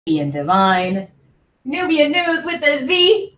Nubian Divine, Nubian News with a Z.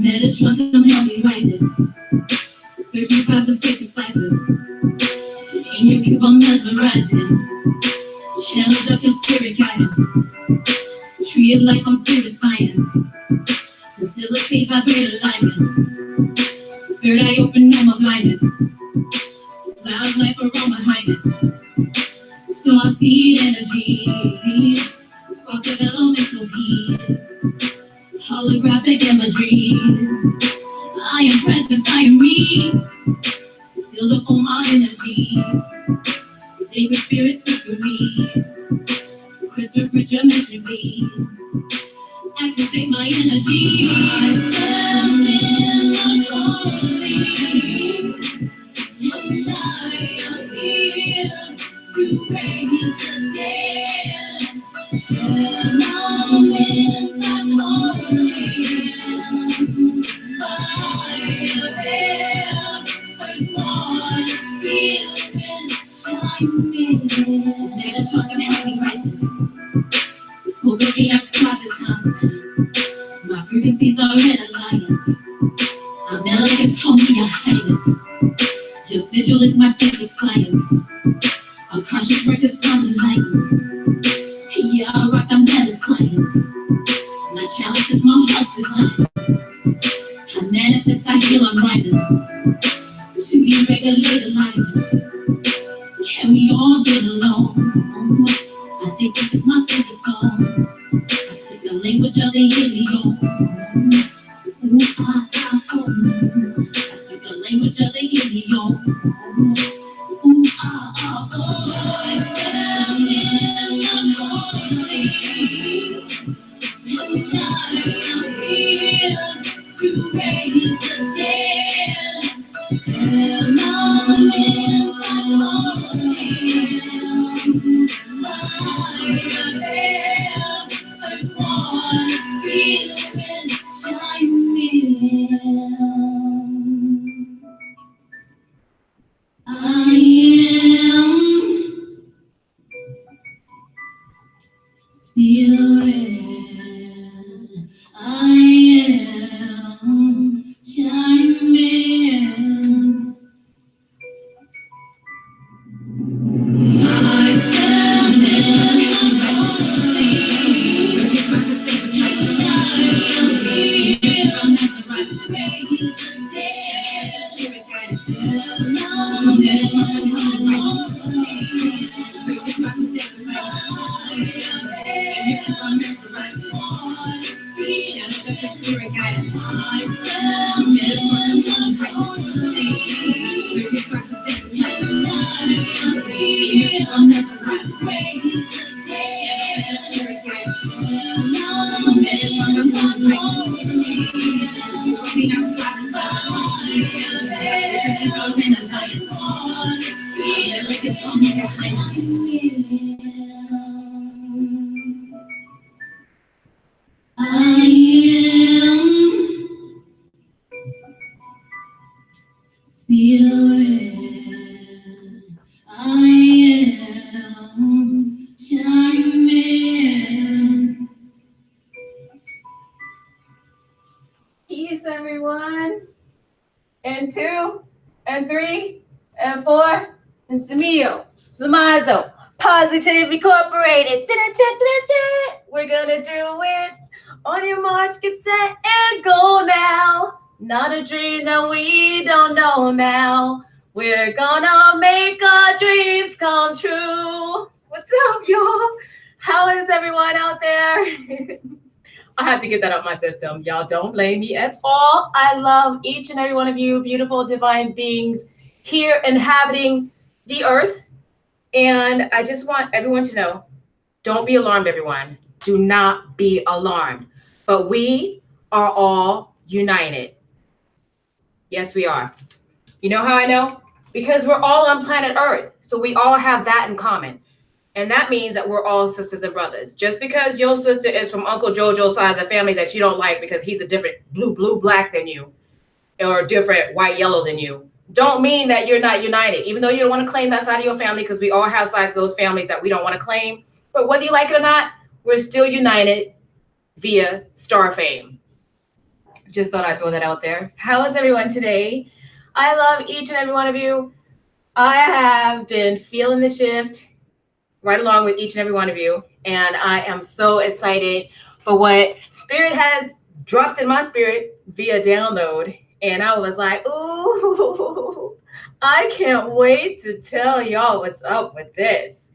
Metatron, come help me write this. 13 spots of sacred ciphers. In your cube, I'm mesmerizing. Channeled up your spirit guidance. Tree of life, I'm spirit science. Facilitate vibrate alignment. Third eye open, no more blindness. Cloud life, aroma highness. Star seed energy. Spark of elemental peace. Holographic imagery. I am presence, I am me. Feel up on my energy. Sacred spirit speak for me. Crystal rich geometrically. Activate my energy. I stand in my calling. And I am here to raise the dead. And I'm inside calling. Fire, air, earth, water, spirit, shining. Megatron can help me write this. Boogie, I squat the Thompson. My frequencies are in alliance. Our elegance call me your highness. Your sigil is my sacred science. Our conscious work is unenlightened. Yeah, I rock, I'm better science. My chalice is my heart's design. I manifest, I heal, I'm writing. To be regulate alignment. Can we all get along? I think this is my favorite song. I speak the language of the alien. Ooh, ah, ah, oh. I speak the language of the alien. Ooh, ah, ah, oh. I stand in my calling. And I am here to raise the dead. And I'm inside calling. Fire, air, earth, water, spirit, shining. I am spirit. I am shining. I stand in calling. Purchase my sacred cycles. I am here. I'm mesmerizing. Spirit guidance. I'm calling. Purchase my sacred cycles. I'm mesmerizing. Shadows of the spirit guidance. Metatron, I'm calling. Purchase my sacred cycles. I'm mesmerizing. Shadows of the spirit guidance. Metatron, I'm calling. Be not squatting silence. Because I'm in alliance. Elegance call me your highness. I am spirit. I am chiming. Peace, everyone. And 2, and 3, and 4, and Samio, Samazo, Positive Incorporated. Da-da-da-da-da. We're gonna do it. On your march, get set, and go now. Not a dream that we don't know now. We're gonna make our dreams come true. What's up, y'all? How is everyone out there? I had to get that out my system. Y'all don't blame me at all. I love each and every one of you, beautiful divine beings here inhabiting the earth. And I just want everyone to know, don't be alarmed, everyone. Do not be alarmed. But we are all united. Yes, we are. You know how I know? Because we're all on planet Earth. So we all have that in common. And that means that we're all sisters and brothers. Just because your sister is from Uncle Jojo's side of the family that you don't like because he's a different blue, black than you, or different white, yellow than you, don't mean that you're not united. Even though you don't want to claim that side of your family, because we all have sides of those families that we don't want to claim. But whether you like it or not, we're still united via star fame. Just thought I'd throw that out there. How is everyone today? I love each and every one of you. I have been feeling the shift right along with each and every one of you. And I am so excited for what Spirit has dropped in my spirit via download. And I was like, ooh, I can't wait to tell y'all what's up with this.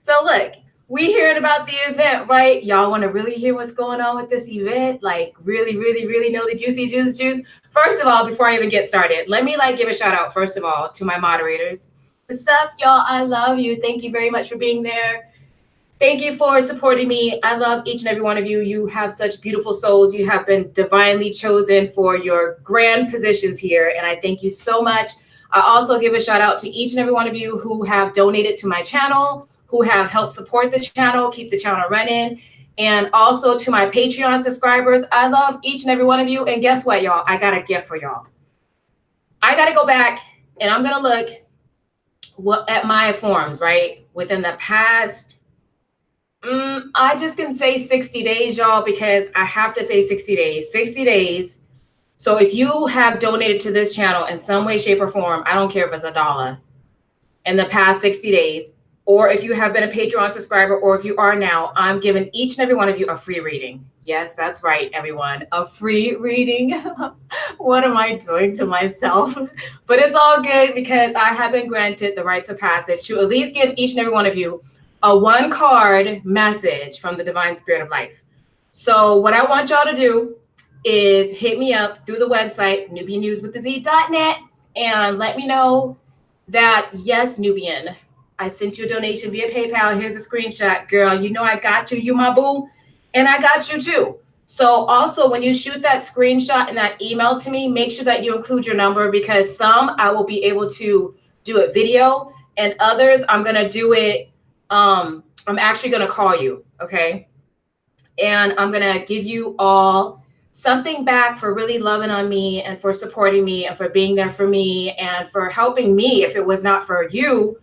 So look, we hearing about the event, right? Y'all want to really hear what's going on with this event? Like really, really, really know the juicy juice? First of all, before I even get started, let me give a shout out, first of all, to my moderators. What's up, y'all? I love you. Thank you very much for being there. Thank you for supporting me. I love each and every one of you. You have such beautiful souls. You have been divinely chosen for your grand positions here. And I thank you so much. I also give a shout out to each and every one of you who have donated to my channel, who have helped support the channel, keep the channel running. And also to my Patreon subscribers. I love each and every one of you. And guess what, y'all? I got a gift for y'all. I got to go back and I'm going to look at my forms, right? Within the past, I just can say 60 days, y'all, because I have to say 60 days. 60 days. So if you have donated to this channel in some way, shape, or form, I don't care if it's $1 in the past 60 days, or if you have been a Patreon subscriber, or if you are now, I'm giving each and every one of you a free reading. Yes, that's right, everyone. A free reading. What am I doing to myself? But it's all good because I have been granted the rites of passage to at least give each and every one of you a 1-card message from the Divine Spirit of Life. So what I want y'all to do is hit me up through the website, nubiannewswiththez.net, and let me know that, yes, Nubian, I sent you a donation via PayPal. Here's a screenshot. Girl, you know I got you. You my boo. And I got you too. So also when you shoot that screenshot and that email to me, make sure that you include your number, because some I will be able to do a video and others I'm going to do it. I'm actually going to call you. Okay. And I'm going to give you all something back for really loving on me and for supporting me and for being there for me and for helping me. If it was not for you,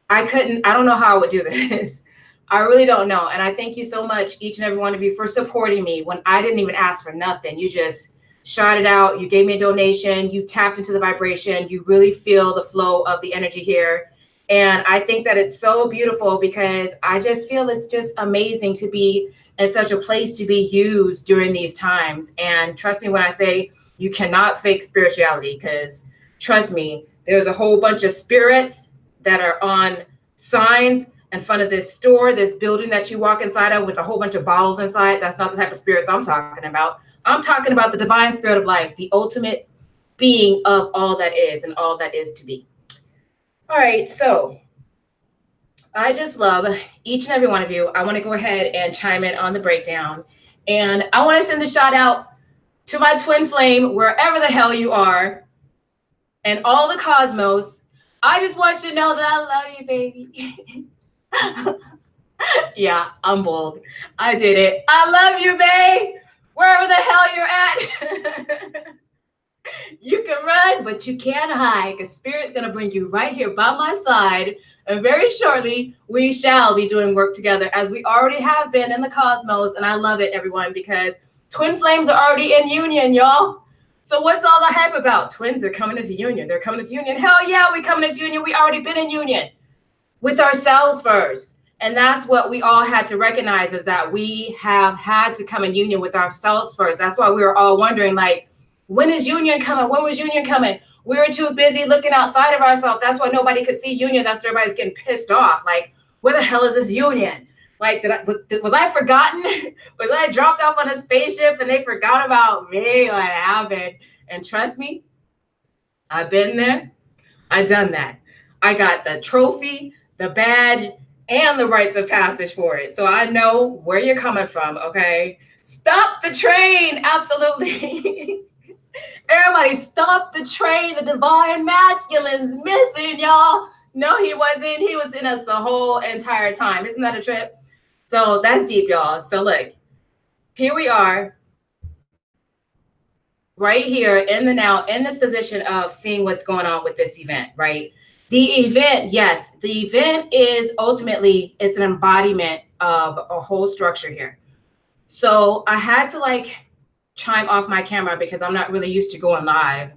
I don't know how I would do this. I really don't know. And I thank you so much, each and every one of you, for supporting me when I didn't even ask for nothing. You just shouted out. You gave me a donation. You tapped into the vibration. You really feel the flow of the energy here. And I think that it's so beautiful because I just feel it's just amazing to be in such a place to be used during these times. And trust me when I say you cannot fake spirituality, because trust me, there's a whole bunch of spirits that are on signs in front of this store, this building that you walk inside of with a whole bunch of bottles inside. That's not the type of spirits I'm talking about. I'm talking about the divine spirit of life, the ultimate being of all that is and all that is to be. All right, so I just love each and every one of you. I want to go ahead and chime in on the breakdown. And I want to send a shout out to my twin flame, wherever the hell you are, and all the cosmos. I just want you to know that I love you, baby. Yeah, I'm bold. I did it. I love you, babe. Wherever the hell you're at. You can run, but you can't hide, because Spirit's going to bring you right here by my side. And very shortly, we shall be doing work together, as we already have been in the cosmos. And I love it, everyone, because twin flames are already in union, y'all. So what's all the hype about? Twins are coming into union. They're coming into union. Hell yeah, we coming into union. We already been in union with ourselves first. And that's what we all had to recognize, is that we have had to come in union with ourselves first. That's why we were all wondering, like, when is union coming? When was union coming? We were too busy looking outside of ourselves. That's why nobody could see union. That's why everybody's getting pissed off. Like, where the hell is this union? Like, was I forgotten? Was I dropped off on a spaceship and they forgot about me? What happened? And trust me, I've been there. I've done that. I got the trophy, the badge, and the rites of passage for it. So I know where you're coming from, okay? Stop the train, absolutely. Everybody stop the train. The divine masculine's missing, y'all. No, he wasn't. He was in us the whole entire time. Isn't that a trip? So that's deep, y'all. So look, here we are, right here in the now, in this position of seeing what's going on with this event, right? The event, yes, the event is ultimately, it's an embodiment of a whole structure here. So I had to like chime off my camera because I'm not really used to going live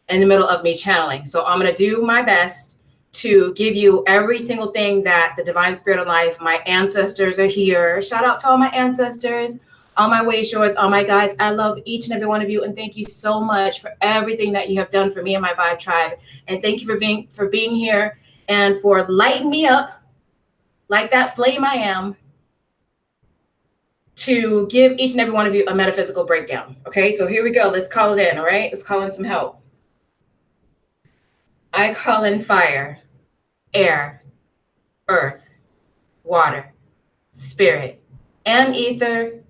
in the middle of me channeling. So I'm going to do my best to give you every single thing that the divine spirit of life, my ancestors are here. Shout out to all my ancestors, all my way shores, all my guides. I love each and every one of you. And thank you so much for everything that you have done for me and my Vibe Tribe. And thank you for being here and for lighting me up like that flame I am, to give each and every one of you a metaphysical breakdown. Okay, so here we go. Let's call it in, all right? Let's call in some help. I call in fire, air, earth, water, spirit, and ether,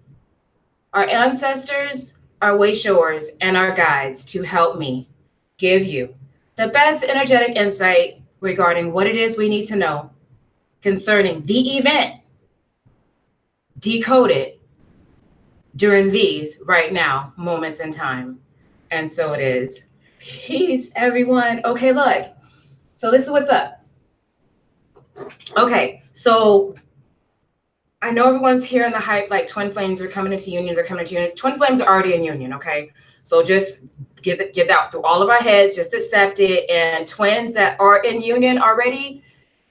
our ancestors, our way shores, and our guides to help me give you the best energetic insight regarding what it is we need to know concerning the event decoded during these right now moments in time. And so it is. Peace, everyone. Okay, look. So this is what's up. Okay, so I know everyone's here in the hype, like twin flames are coming into union, they're coming into union. Twin flames are already in union, okay? So just get that through all of our heads, just accept it. And twins that are in union already,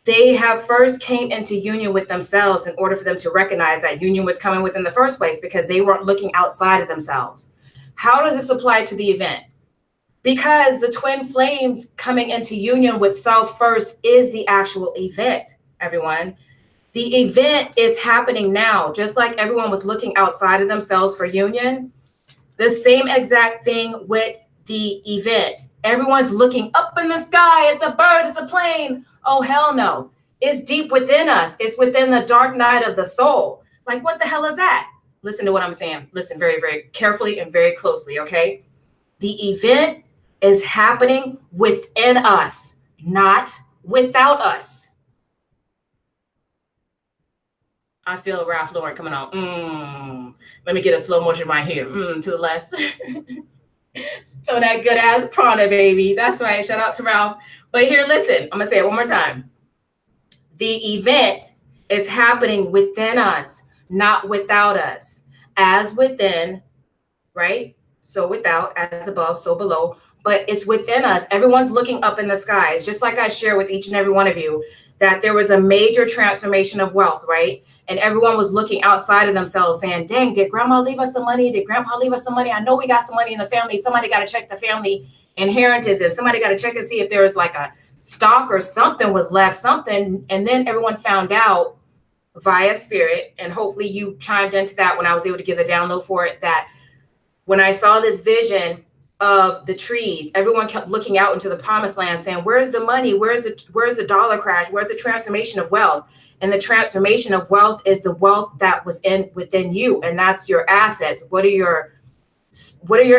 they have first came into union with themselves in order for them to recognize that union was coming within the first place because they weren't looking outside of themselves. How does this apply to the event? Because the twin flames coming into union with self first is the actual event, everyone. The event is happening now, just like everyone was looking outside of themselves for union. The same exact thing with the event. Everyone's looking up in the sky. It's a bird, it's a plane. Oh, hell no. It's deep within us. It's within the dark night of the soul. Like, what the hell is that? Listen to what I'm saying. Listen very, very carefully and very closely, okay? The event is happening within us, not without us. I feel Ralph Lauren coming on. Let me get a slow motion right here. To the left. So that good ass Prana, baby. That's right. Shout out to Ralph. But here, listen. I'm going to say it one more time. The event is happening within us, not without us. As within, right? So without, as above, so below. But it's within us. Everyone's looking up in the skies. Just like I share with each and every one of you, that there was a major transformation of wealth, right? And everyone was looking outside of themselves saying, dang, did grandma leave us some money? Did grandpa leave us some money? I know we got some money in the family. Somebody got to check the family inheritance, and somebody got to check and see if there was like a stock or something was left, something. And then everyone found out via spirit, and hopefully you chimed into that when I was able to give the download for it, that when I saw this vision of the trees, everyone kept looking out into the promised land saying, where's the money? Where's the dollar crash? Where's the transformation of wealth? And the transformation of wealth is the wealth that was within you. And that's your assets. What are your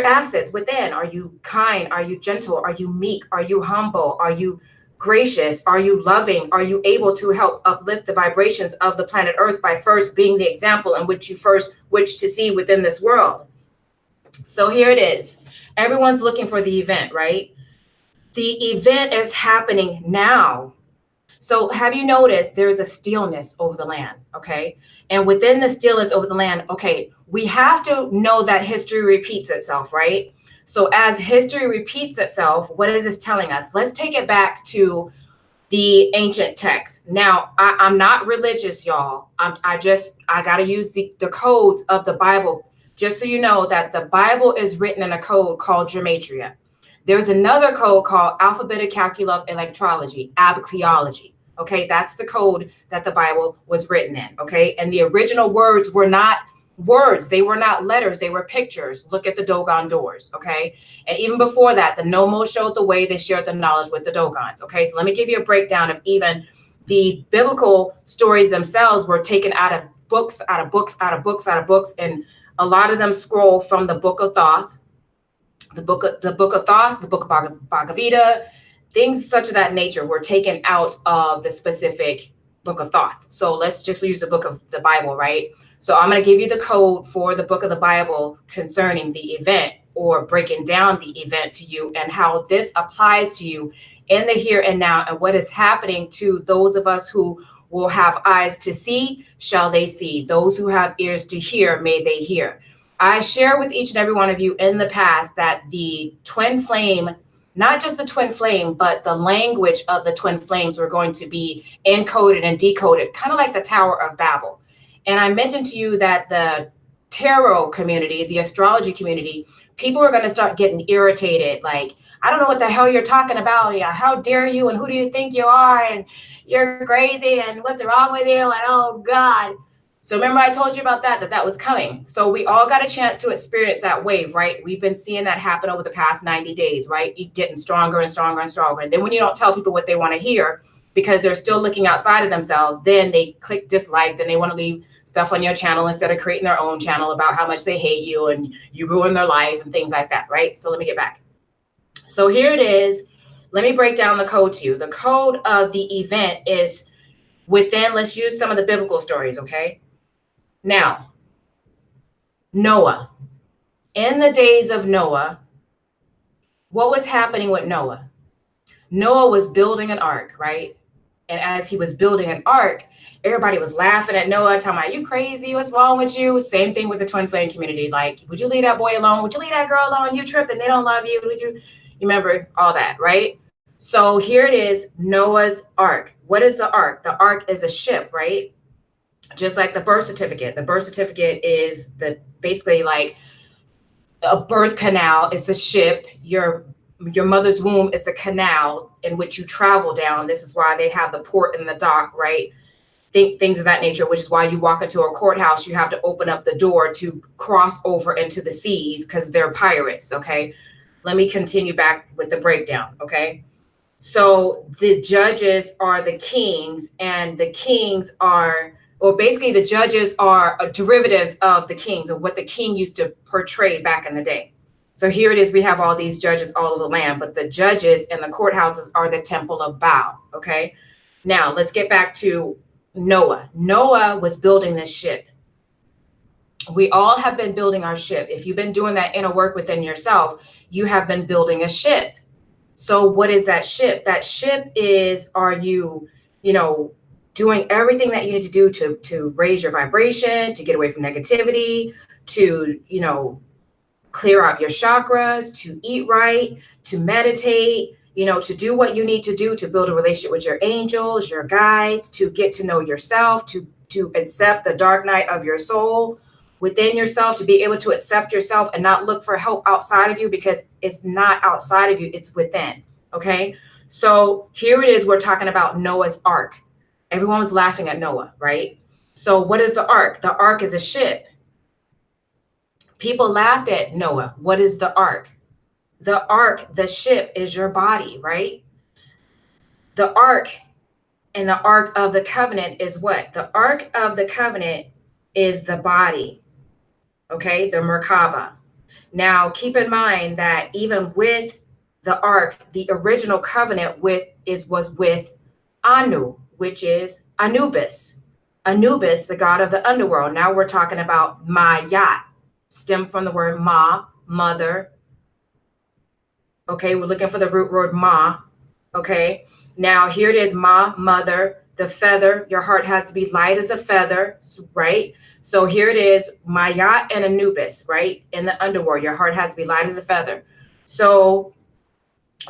assets within? Are you kind? Are you gentle? Are you meek? Are you humble? Are you gracious? Are you loving? Are you able to help uplift the vibrations of the planet Earth by first being the example in which you first wish to see within this world? So here it is. Everyone's looking for the event, right? The event is happening now. So have you noticed there's a stillness over the land, okay? And within the stillness over the land, okay, we have to know that history repeats itself, right? So as history repeats itself, what is this telling us? Let's take it back to the ancient text. Now, I'm not religious, y'all. I got to use the codes of the Bible, just so you know that the Bible is written in a code called gematria. There's another code called alphabetic calcula of electrology, abcleology. Okay, that's the code that the Bible was written in. Okay, and the original words were not words, they were not letters, they were pictures. Look at the Dogon doors. Okay, and even before that, the Nomos showed the way, they shared the knowledge with the Dogons. Okay, so let me give you a breakdown of even the biblical stories themselves were taken out of books, out of books, out of books, out of books, and a lot of them scroll from the Book of Thoth, the book of Thoth, the book of Bhagavad Gita, things such of that nature were taken out of the specific book of Thoth. So let's just use the book of the Bible, right? So I'm going to give you the code for the book of the Bible concerning the event, or breaking down the event to you and how this applies to you in the here and now, and what is happening to those of us who will have eyes to see, shall they see. Those who have ears to hear, may they hear. I share with each and every one of you in the past that the twin flame, not just the twin flame, but the language of the twin flames were going to be encoded and decoded, kind of like the Tower of Babel. And I mentioned to you that the tarot community, the astrology community, people are going to start getting irritated. Like, I don't know what the hell you're talking about. Yeah, how dare you? And who do you think you are? And you're crazy. And what's wrong with you? And oh God. So remember I told you about that was coming. So we all got a chance to experience that wave, right? We've been seeing that happen over the past 90 days, right? You getting stronger and stronger and stronger. And then when you don't tell people what they want to hear because they're still looking outside of themselves, then they click dislike, then they want to leave stuff on your channel instead of creating their own channel about how much they hate you and you ruin their life and things like that, right? So let me get back. So here it is. Let me break down the code to you. The code of the event is within, let's use some of the biblical stories, okay? Now, Noah. In the days of Noah, what was happening with Noah? Noah was building an ark, right? And as he was building an ark, everybody was laughing at Noah, talking about, you crazy, what's wrong with you? Same thing with the twin flame community. Like, would you leave that boy alone? Would you leave that girl alone? You tripping, they don't love you. Would you remember all that, right? So here it is, Noah's ark. What is the ark? The ark is a ship, right? Just like the birth certificate. The birth certificate is basically like a birth canal. It's a ship. Your mother's womb is a canal in which you travel down. This is why they have the port and the dock, right? Things of that nature, which is why you walk into a courthouse, you have to open up the door to cross over into the seas because they're pirates, okay? Let me continue back with the breakdown, okay? So the judges are the kings, and the kings are, or basically the judges are derivatives of the kings, of what the king used to portray back in the day. So here it is, we have all these judges all over the land, but the judges and the courthouses are the temple of Baal, okay? Now, let's get back to Noah. Noah was building this ship. We all have been building our ship. If you've been doing that inner work within yourself, you have been building a ship. So what is that ship? That ship is, are you, doing everything that you need to do to raise your vibration, to get away from negativity, to, clear out your chakras, to eat right, to meditate, to do what you need to do to build a relationship with your angels, your guides, to get to know yourself, to accept the dark night of your soul within yourself, to be able to accept yourself and not look for help outside of you, because it's not outside of you, it's within. Okay. So here it is. We're talking about Noah's ark. Everyone was laughing at Noah, right? So what is the ark? The ark is a ship. People laughed at Noah. What is the ark? The ark, the ship, is your body, right? The ark and the ark of the covenant is what? The ark of the covenant is the body, okay? The Merkaba. Now, keep in mind that even with the ark, the original covenant was with Anu, which is Anubis. Anubis, the god of the underworld. Now we're talking about Ma'at, stemmed from the word Ma, mother. Okay, we're looking for the root word Ma. Okay, now here it is, Ma, mother, the feather. Your heart has to be light as a feather, right? So here it is, Ma'at and Anubis, right? In the underworld, your heart has to be light as a feather. So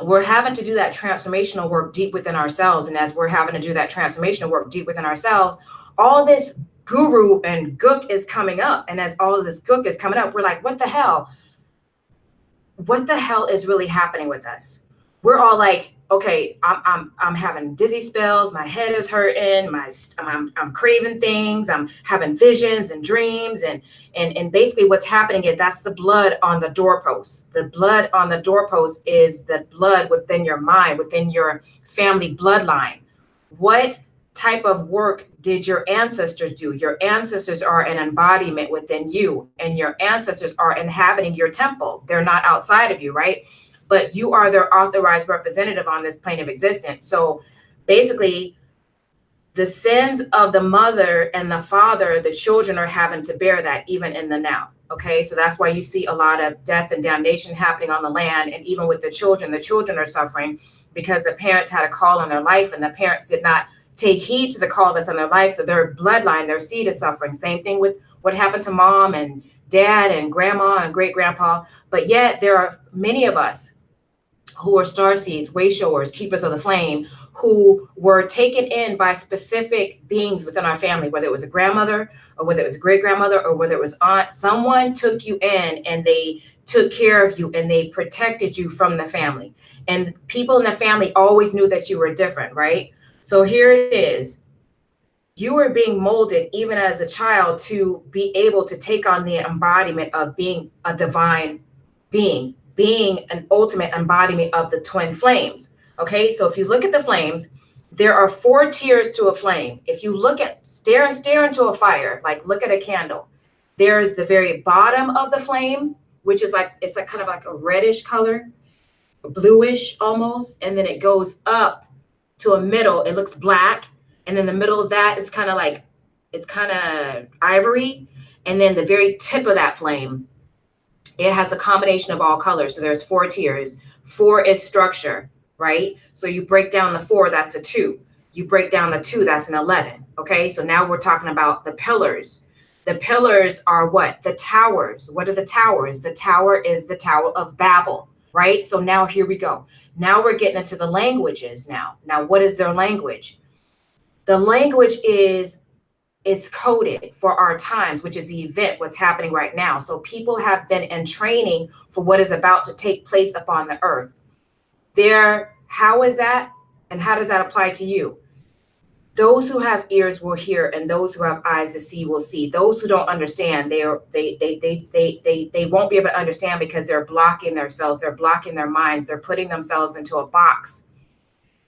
we're having to do that transformational work deep within ourselves. And as we're having to do that transformational work deep within ourselves, all this guru and gook is coming up. And as all of this gook is coming up, we're like, what the hell? what the hell is really happening with us? We're all like, okay, I'm having dizzy spells, my head is hurting, I'm craving things, I'm having visions and dreams, and basically what's happening is that's the blood on the doorpost. The blood on the doorpost is the blood within your mind, within your family bloodline. What type of work did your ancestors do? Your ancestors are an embodiment within you, and your ancestors are inhabiting your temple. They're not outside of you, right? But you are their authorized representative on this plane of existence. So basically, the sins of the mother and the father, the children are having to bear that even in the now. Okay, so that's why you see a lot of death and damnation happening on the land. And even with the children are suffering because the parents had a call on their life and the parents did not take heed to the call that's on their life. So their bloodline, their seed is suffering. Same thing with what happened to mom and dad and grandma and great grandpa. But yet there are many of us who are star seeds, way showers, keepers of the flame, who were taken in by specific beings within our family, whether it was a grandmother or whether it was a great grandmother or whether it was aunt. Someone took you in and they took care of you and they protected you from the family. And people in the family always knew that you were different, right? So here it is. You are being molded even as a child to be able to take on the embodiment of being a divine being an ultimate embodiment of the twin flames. Okay, so if you look at the flames, there are 4 tiers to a flame. If you look at stare into a fire, like look at a candle, there is the very bottom of the flame, which is like it's like kind of like a reddish color, bluish almost, and then it goes up to a middle. It looks black, and then the middle of that is kind of like it's kind of ivory, and then the very tip of that flame, it has a combination of all colors. So there's 4 tiers. 4 is structure, right? So you break down the 4, that's a 2. You break down the 2, that's an 11. Okay, so now we're talking about the pillars. The pillars are what? The towers. What are the towers? The tower is the Tower of Babel, right? So now here we go. Now we're getting into the languages now. Now, what is their language? The language is it's coded for our times, which is the event, what's happening right now. So people have been in training for what is about to take place upon the earth. How is that? And how does that apply to you? Those who have ears will hear, and those who have eyes to see will see. Those who don't understand, they won't be able to understand because they're blocking themselves, they're blocking their minds, they're putting themselves into a box.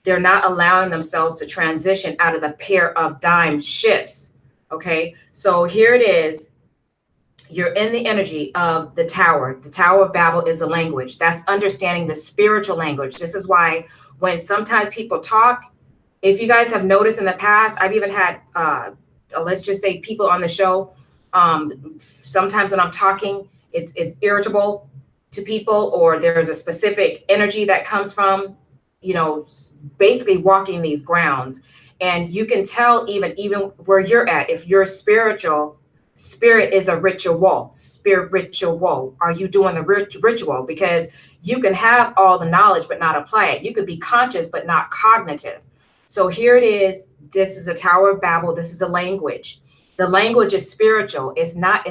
They're not allowing themselves to transition out of the pair of dime shifts. Okay, so here it is. You're in the energy of the tower. The Tower of Babel is a language. That's understanding the spiritual language. This is why when sometimes people talk, if you guys have noticed in the past, I've even had, let's just say people on the show, sometimes when I'm talking, it's irritable to people, or there's a specific energy that comes from, basically walking these grounds. And you can tell even where you're at, if you're spiritual, spirit is a ritual. Are you doing the ritual? Because you can have all the knowledge but not apply it. You could be conscious but not cognitive. So here it is. This is a Tower of Babel. This is a language. The language is spiritual. It's not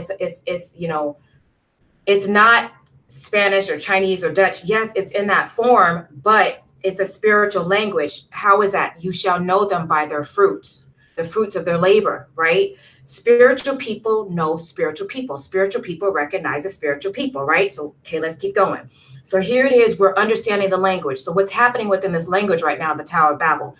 Spanish or Chinese or Dutch. Yes, it's in that form, but it's a spiritual language. How is that? You shall know them by their fruits, the fruits of their labor, right? Spiritual people know spiritual people. Spiritual people recognize a spiritual people, right? So, okay, let's keep going. So here it is. We're understanding the language. So what's happening within this language right now, the Tower of Babel?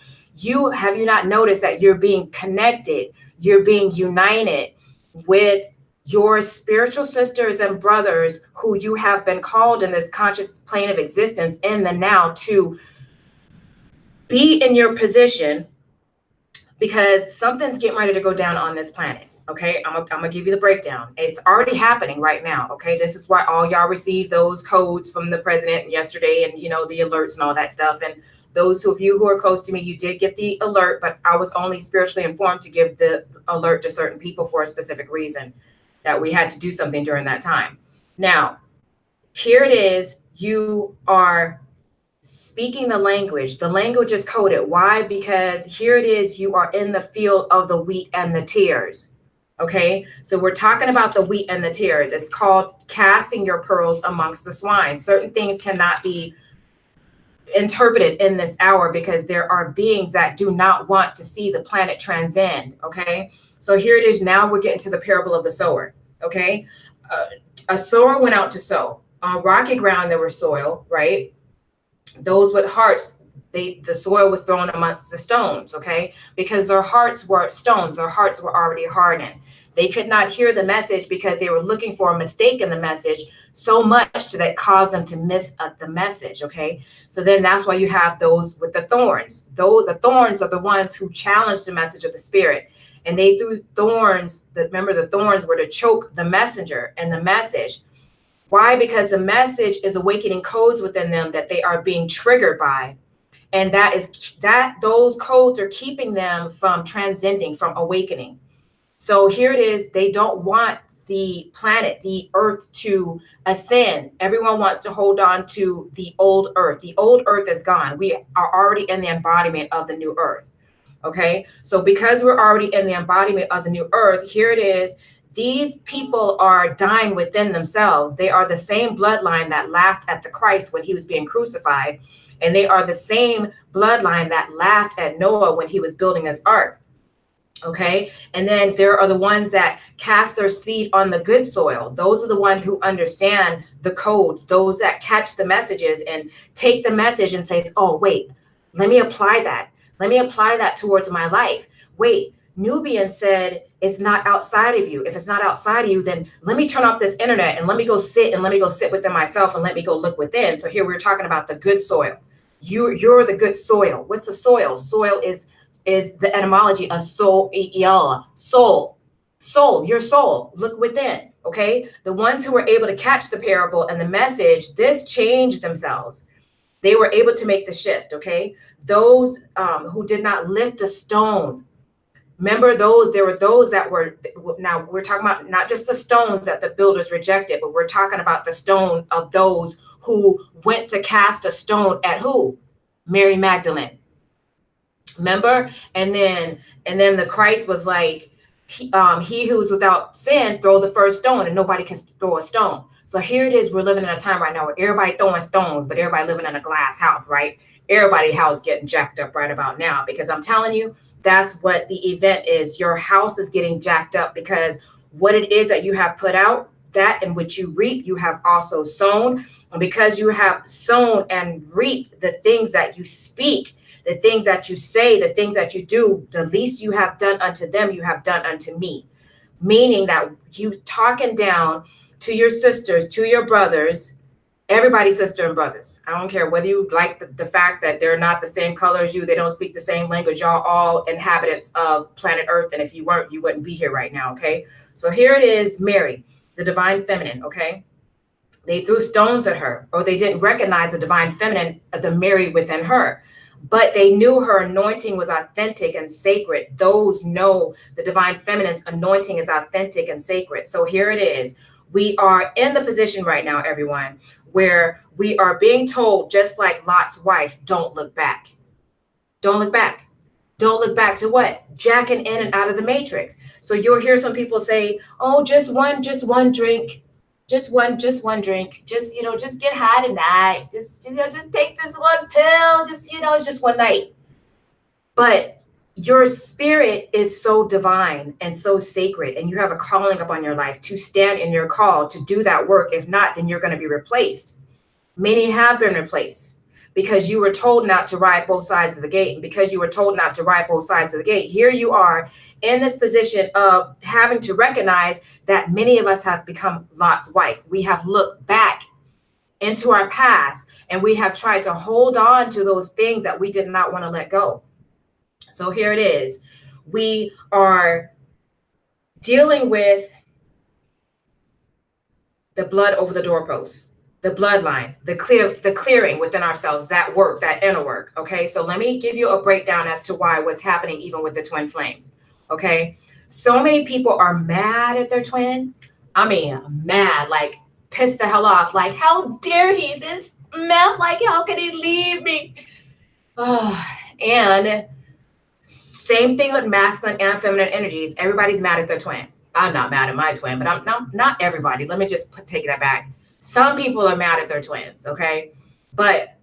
Have you not noticed that you're being connected? You're being united with your spiritual sisters and brothers who you have been called in this conscious plane of existence in the now to be in your position, because something's getting ready to go down on this planet. Okay, I'm gonna give you the breakdown. It's already happening right now. Okay, this is why all y'all received those codes from the president yesterday, and the alerts and all that stuff. And those of you who are close to me, you did get the alert, but I was only spiritually informed to give the alert to certain people for a specific reason, that we had to do something during that time. Now, here it is. You are speaking the language. The language is coded. Why? Because here it is. You are in the field of the wheat and the tears. Okay, so we're talking about the wheat and the tares. It's called casting your pearls amongst the swine. Certain things cannot be interpreted in this hour because there are beings that do not want to see the planet transcend. Okay, so here it is. Now we're getting to the parable of the sower. Okay, a sower went out to sow. On rocky ground there was soil, right? Those with hearts, the soil was thrown amongst the stones. Okay, because their hearts were stones, their hearts were already hardened. They could not hear the message because they were looking for a mistake in the message so much that caused them to miss the message. Okay, so then that's why you have those with the thorns. Though the thorns are the ones who challenge the message of the spirit, and they threw thorns. Remember, the thorns were to choke the messenger and the message. Why? Because the message is awakening codes within them that they are being triggered by. And those codes are keeping them from transcending, from awakening. So here it is. They don't want the planet, the earth, to ascend. Everyone wants to hold on to the old earth. The old earth is gone. We are already in the embodiment of the new earth. Okay. So because we're already in the embodiment of the new earth, here it is. These people are dying within themselves. They are the same bloodline that laughed at the Christ when he was being crucified. And they are the same bloodline that laughed at Noah when he was building his ark. Okay. And then there are the ones that cast their seed on the good soil. Those are the ones who understand the codes, those that catch the messages and take the message and says, oh, wait, let me apply that. Let me apply that towards my life. Wait, Nubian said it's not outside of you. If it's not outside of you, then let me turn off this internet and let me go sit within myself and let me go look within. So here we're talking about the good soil. You're the good soil. What's the soil? Soil is the etymology of soul, your soul, look within. Okay. The ones who were able to catch the parable and the message, this changed themselves. They were able to make the shift. Okay. Those who did not lift a stone. Remember there were those that were, now we're talking about not just the stones that the builders rejected, but we're talking about the stone of those who went to cast a stone at who? Mary Magdalene. Remember? And then the Christ was like, he who's without sin, throw the first stone, and nobody can throw a stone. So here it is. We're living in a time right now where everybody throwing stones, but everybody living in a glass house, right? Everybody's house getting jacked up right about now, because I'm telling you, that's what the event is. Your house is getting jacked up because what it is that you have put out, that in which you reap, you have also sown. And because you have sown and reap the things that you speak, the things that you say, the things that you do, the least you have done unto them, you have done unto me. Meaning that you talking down to your sisters, to your brothers, everybody's sister and brothers. I don't care whether you like the fact that they're not the same color as you, they don't speak the same language, y'all all inhabitants of planet Earth. And if you weren't, you wouldn't be here right now. Okay. So here it is, Mary, the divine feminine. Okay. They threw stones at her, or they didn't recognize the divine feminine, the Mary within her. But they knew her anointing was authentic and sacred. Those know the divine feminine's anointing is authentic and sacred. So here it is. We are in the position right now, everyone, where we are being told, just like Lot's wife, don't look back. Don't look back. Don't look back to what? Jacking in and out of the matrix. So you'll hear some people say, oh, just one drink. Just one drink. Just get high tonight. Just take this one pill. It's just one night. But your spirit is so divine and so sacred, and you have a calling upon your life to stand in your call to do that work. If not, then you're going to be replaced. Many have been replaced because you were told not to ride both sides of the gate. And because you were told not to ride both sides of the gate, here you are in this position of having to recognize that many of us have become Lot's wife. We have looked back into our past and we have tried to hold on to those things that we did not want to let go. So here it is. We are dealing with the blood over the doorpost, the bloodline, the clearing within ourselves, that work, that inner work. Okay. So let me give you a breakdown as to what's happening even with the twin flames. Okay. So many people are mad at their twin. I mean, mad, like pissed the hell off. Like, how dare he, this meth? Like, how could he leave me? Oh, and same thing with masculine and feminine energies. Everybody's mad at their twin. I'm not mad at my twin, but I'm not everybody. Let me just take that back. Some people are mad at their twins, okay? But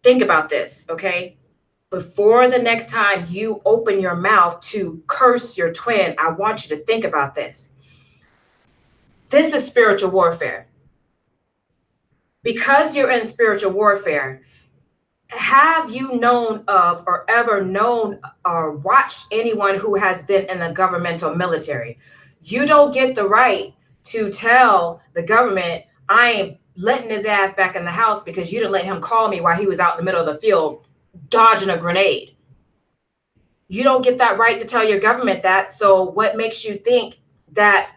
think about this, okay? Before the next time you open your mouth to curse your twin, I want you to think about this. This is spiritual warfare. Because you're in spiritual warfare, have you known of or ever known or watched anyone who has been in the governmental military? You don't get the right to tell the government, I ain't letting his ass back in the house because you didn't let him call me while he was out in the middle of the field dodging a grenade. You don't get that right to tell your government that. So what makes you think that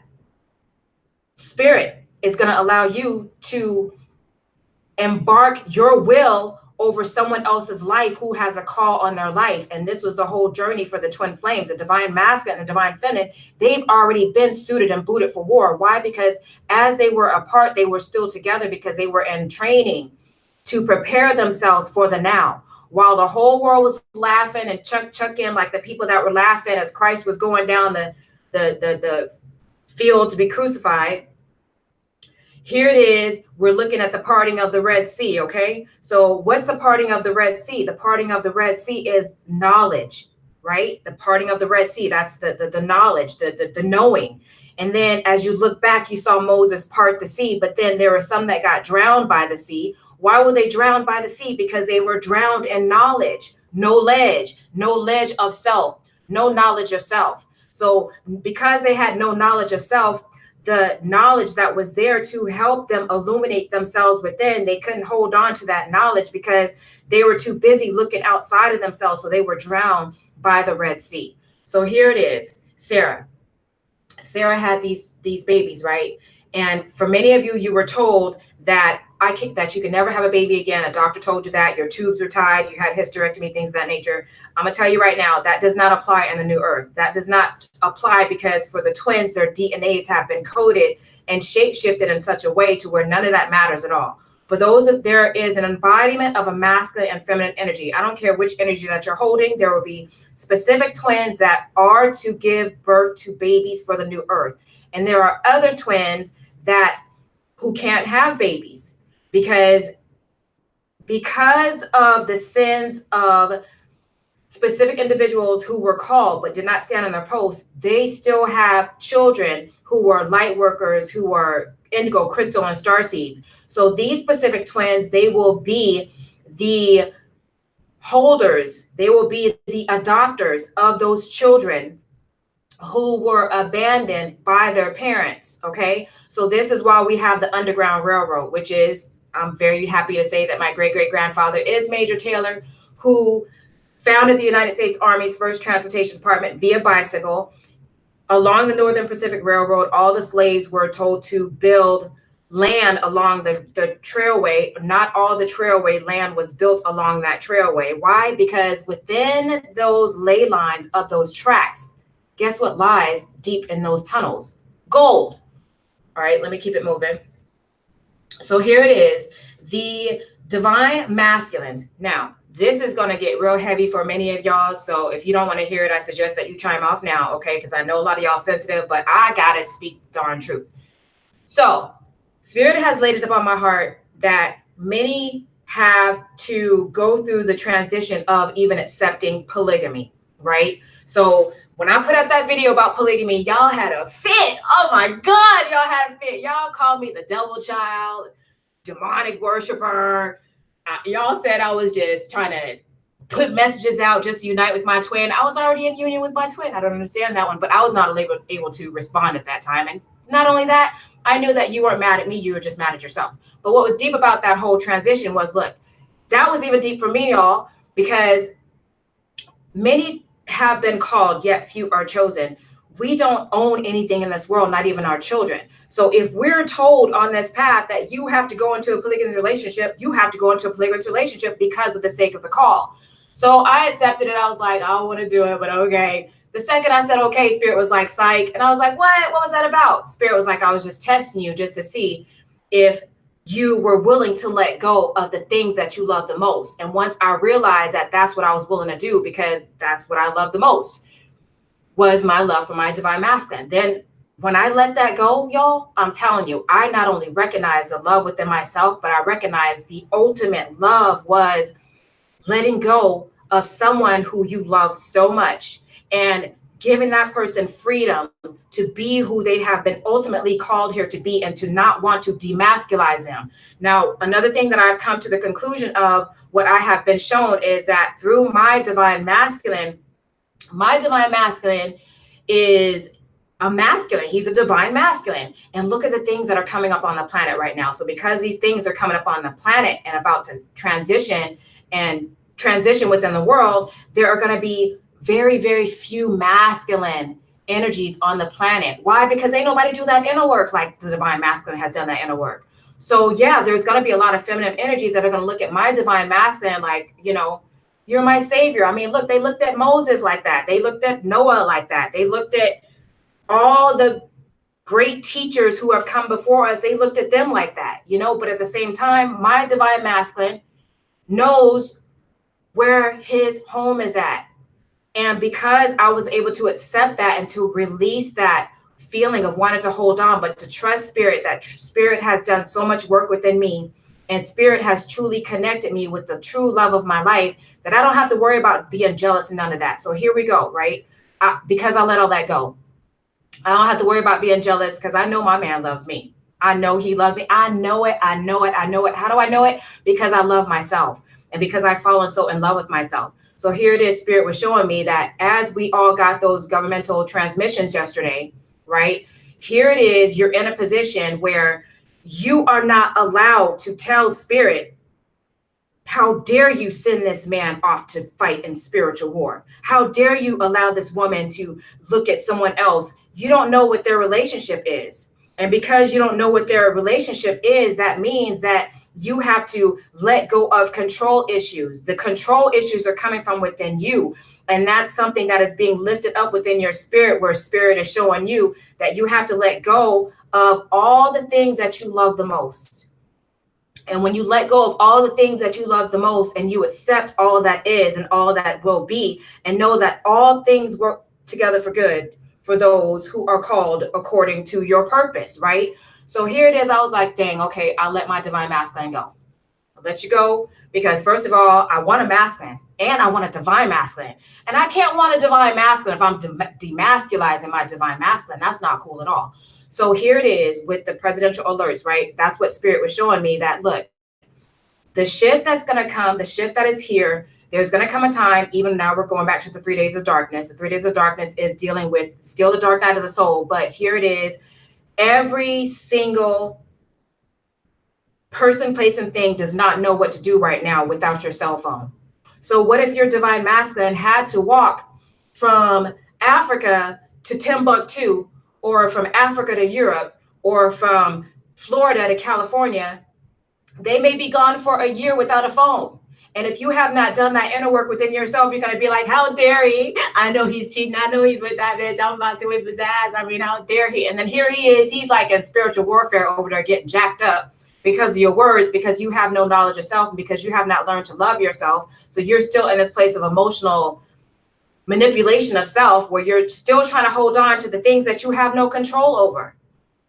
spirit is going to allow you to embark your will over someone else's life who has a call on their life? And this was the whole journey for the twin flames, the divine masculine and the divine feminine. They've already been suited and booted for war. Why? Because as they were apart, they were still together because they were in training to prepare themselves for the now. While the whole world was laughing and chuck in, like the people that were laughing as Christ was going down the field to be crucified. Here it is. We're looking at the parting of the Red Sea. Okay. So what's the parting of the Red Sea? The parting of the Red Sea is knowledge, right? The parting of the Red Sea. That's the knowledge, the knowing. And then as you look back, you saw Moses part the sea, but then there were some that got drowned by the sea. Why were they drowned by the sea? Because they were drowned in knowledge, no ledge of self, no knowledge of self. So because they had no knowledge of self, the knowledge that was there to help them illuminate themselves within, they couldn't hold on to that knowledge because they were too busy looking outside of themselves. So they were drowned by the Red Sea. So here it is, Sarah. Sarah had these babies, right? And for many of you, you were told that that you can never have a baby again. A doctor told you that your tubes are tied, you had hysterectomy, things of that nature. I'm gonna tell you right now, that does not apply in the new earth. That does not apply because for the twins, their DNAs have been coded and shape-shifted in such a way to where none of that matters at all. For those, there is an embodiment of a masculine and feminine energy. I don't care which energy that you're holding. There will be specific twins that are to give birth to babies for the new earth. And there are other twins who can't have babies because of the sins of specific individuals who were called but did not stand on their post. They still have children who were light workers, who were indigo, crystal, and star seeds. So these specific twins, they will be the holders, they will be the adopters of those children who were abandoned by their parents. Okay, so this is why we have the Underground Railroad, which is, I'm very happy to say that my great-great-grandfather is Major Taylor, who founded the United States Army's first transportation department via bicycle. Along the Northern Pacific Railroad, all the slaves were told to build land along the trailway. Not all the trailway land was built along that trailway. Why? Because within those ley lines of those tracks, guess what lies deep in those tunnels? Gold. All right, let me keep it moving. So here it is, the divine masculines. Now, this is going to get real heavy for many of y'all. So if you don't want to hear it, I suggest that you chime off now, okay? Because I know a lot of y'all sensitive, but I got to speak darn truth. So Spirit has laid it upon my heart that many have to go through the transition of even accepting polygamy, right? So when I put out that video about polygamy, y'all had a fit. Oh my God, y'all had a fit. Y'all called me the devil child, demonic worshiper. Y'all said I was just trying to put messages out just to unite with my twin. I was already in union with my twin. I don't understand that one, but I was not able to respond at that time. And not only that, I knew that you weren't mad at me. You were just mad at yourself. But what was deep about that whole transition was, look, that was even deep for me, y'all, because many have been called, yet few are chosen. We don't own anything in this world, not even our children. So if we're told on this path that you have to go into a polygamous relationship, you have to go into a polygamous relationship because of the sake of the call. So I accepted it. I was like, I don't want to do it, but okay. The second I said, okay, Spirit was like, psych. And I was like, what? What was that about? Spirit was like, I was just testing you just to see if you were willing to let go of the things that you love the most. And once I realized that that's what I was willing to do, because that's what I love the most, was my love for my divine masculine. Then When I let that go, y'all, I'm telling you, I not only recognize the love within myself, but I recognize the ultimate love was letting go of someone who you love so much and giving that person freedom to be who they have been ultimately called here to be and to not want to demasculize them. Now, another thing that I've come to the conclusion of what I have been shown is that through my divine masculine is a masculine. He's a divine masculine. And look at the things that are coming up on the planet right now. So because these things are coming up on the planet and about to transition within the world, there are going to be very, very few masculine energies on the planet. Why? Because ain't nobody do that inner work like the divine masculine has done that inner work. So yeah, there's going to be a lot of feminine energies that are going to look at my divine masculine like, you're my savior. I mean, look, they looked at Moses like that. They looked at Noah like that. They looked at all the great teachers who have come before us. They looked at them like that, but at the same time, my divine masculine knows where his home is at. And because I was able to accept that and to release that feeling of wanting to hold on, but to trust spirit, that spirit has done so much work within me and spirit has truly connected me with the true love of my life, that I don't have to worry about being jealous and none of that. So here we go, right? Because I let all that go. I don't have to worry about being jealous because I know my man loves me. I know he loves me. I know it. I know it. I know it. How do I know it? Because I love myself and because I've fallen so in love with myself. So here it is. Spirit was showing me that as we all got those governmental transmissions yesterday, right? Here it is. You're in a position where you are not allowed to tell spirit, how dare you send this man off to fight in spiritual war? How dare you allow this woman to look at someone else? You don't know what their relationship is. And because you don't know what their relationship is, that means that you have to let go of control issues. The control issues are coming from within you. And that's something that is being lifted up within your spirit, where spirit is showing you that you have to let go of all the things that you love the most. And when you let go of all the things that you love the most and you accept all that is and all that will be, and know that all things work together for good for those who are called according to your purpose, right? So here it is. I was like, dang, okay, I'll let my divine masculine go. I'll let you go because first of all, I want a masculine and I want a divine masculine. And I can't want a divine masculine if I'm demasculizing my divine masculine. That's not cool at all. So here it is with the presidential alerts, right? That's what spirit was showing me, that look, the shift that's going to come, the shift that is here, there's going to come a time, even now we're going back to the 3 days of darkness. The 3 days of darkness is dealing with still the dark night of the soul. But here it is. Every single person, place, and thing does not know what to do right now without your cell phone. So what if your divine masculine had to walk from Africa to Timbuktu, or from Africa to Europe, or from Florida to California? They may be gone for a year without a phone. And if you have not done that inner work within yourself, you're going to be like, how dare he? I know he's cheating. I know he's with that bitch. I'm about to whip his ass. I mean, how dare he? And then here he is. He's like in spiritual warfare over there getting jacked up because of your words, because you have no knowledge of self and because you have not learned to love yourself. So you're still in this place of emotional manipulation of self, where you're still trying to hold on to the things that you have no control over.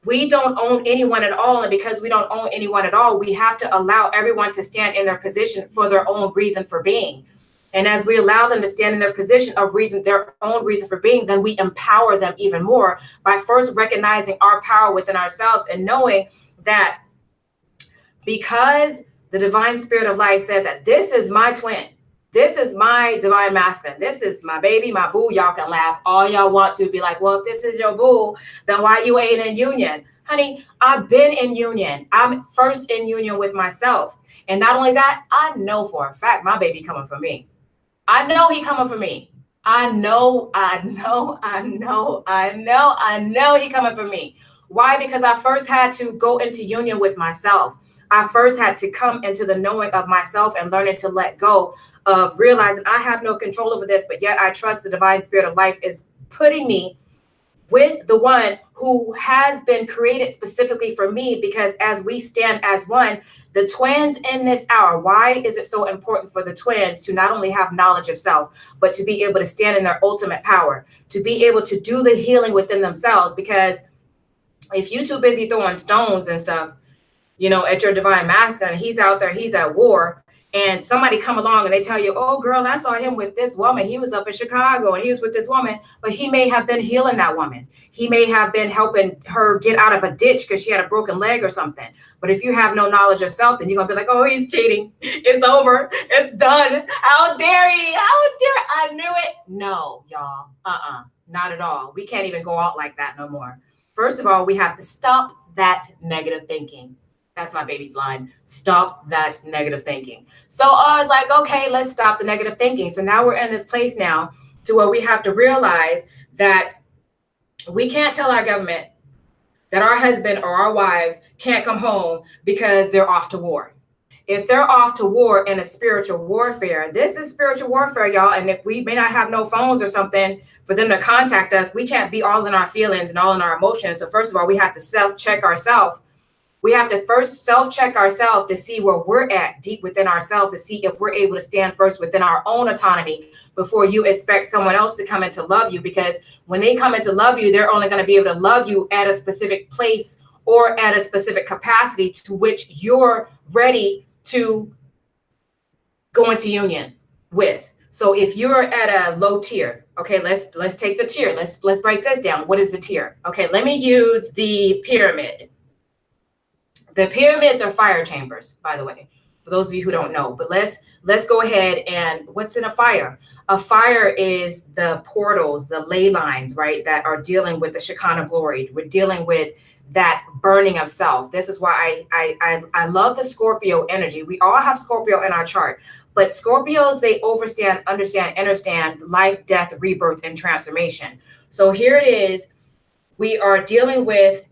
We don't own anyone at all. And because we don't own anyone at all, we have to allow everyone to stand in their position for their own reason for being. And as we allow them to stand in their position of reason, their own reason for being, then we empower them even more by first recognizing our power within ourselves and knowing that because the divine spirit of life said that this is my twin, this is my divine masculine, this is my baby, my boo. Y'all can laugh all y'all want to, be like, well, if this is your boo, then why you ain't in union? Honey, I've been in union. I'm first in union with myself. And not only that, I know for a fact my baby coming for me. I know he coming for me. I know he coming for me. Why? Because I first had to go into union with myself. I first had to come into the knowing of myself and learning to let go of realizing I have no control over this, but yet I trust the divine spirit of life is putting me with the one who has been created specifically for me. Because as we stand as one, the twins in this hour, why is it so important for the twins to not only have knowledge of self, but to be able to stand in their ultimate power, to be able to do the healing within themselves? Because If you too busy throwing stones and stuff, at your divine masculine, he's out there, he's at war, and somebody come along and they tell you, oh girl, I saw him with this woman. He was up in Chicago and he was with this woman, but he may have been healing that woman. He may have been helping her get out of a ditch because she had a broken leg or something. But if you have no knowledge of self, then you're gonna be like, oh, he's cheating. It's over. It's done. How dare he? How dare I knew it? No, y'all. Not at all. We can't even go out like that no more. First of all, we have to stop that negative thinking. That's my baby's line. Stop that negative thinking. So I was like, okay, let's stop the negative thinking. So now we're in this place now to where we have to realize that we can't tell our government that our husband or our wives can't come home because they're off to war. If they're off to war in a spiritual warfare, this is spiritual warfare, y'all. And if we may not have no phones or something for them to contact us, we can't be all in our feelings and all in our emotions. So first of all, we have to self-check ourselves. We have to first self-check ourselves to see where we're at deep within ourselves, to see if we're able to stand first within our own autonomy before you expect someone else to come in to love you. Because when they come in to love you, they're only going to be able to love you at a specific place or at a specific capacity to which you're ready to go into union with. So if you're at a low tier, okay, let's take the tier. Let's break this down. What is the tier? Okay, let me use the pyramid. The pyramids are fire chambers, by the way, for those of you who don't know. But let's go ahead and what's in a fire? A fire is the portals, the ley lines, right, that are dealing with the Shekinah glory. We're dealing with that burning of self. This is why I love the Scorpio energy. We all have Scorpio in our chart, but Scorpios, they understand life, death, rebirth, and transformation. So here it is. We are dealing with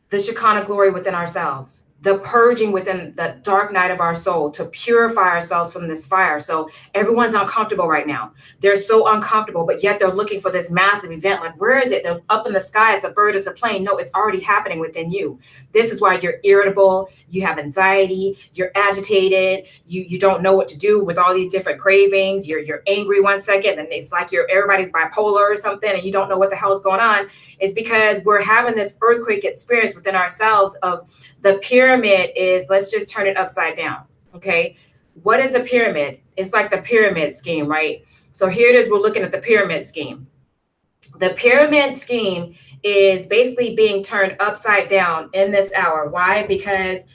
the Shekinah glory within ourselves, the purging within the dark night of our soul to purify ourselves from this fire. So everyone's uncomfortable right now. They're so uncomfortable, but yet they're looking for this massive event. Like, where is it? They're up in the sky. It's a bird, it's a plane. No, it's already happening within you. This is why you're irritable. You have anxiety. You're agitated. You don't know what to do with all these different cravings. You're angry one second, and it's like everybody's bipolar or something, and you don't know what the hell is going on. It's because we're having this earthquake experience within ourselves of the pyramid is, let's just turn it upside down. Okay. What is a pyramid? It's like the pyramid scheme, right? So here it is. We're looking at the pyramid scheme. The pyramid scheme is basically being turned upside down in this hour. Why? Because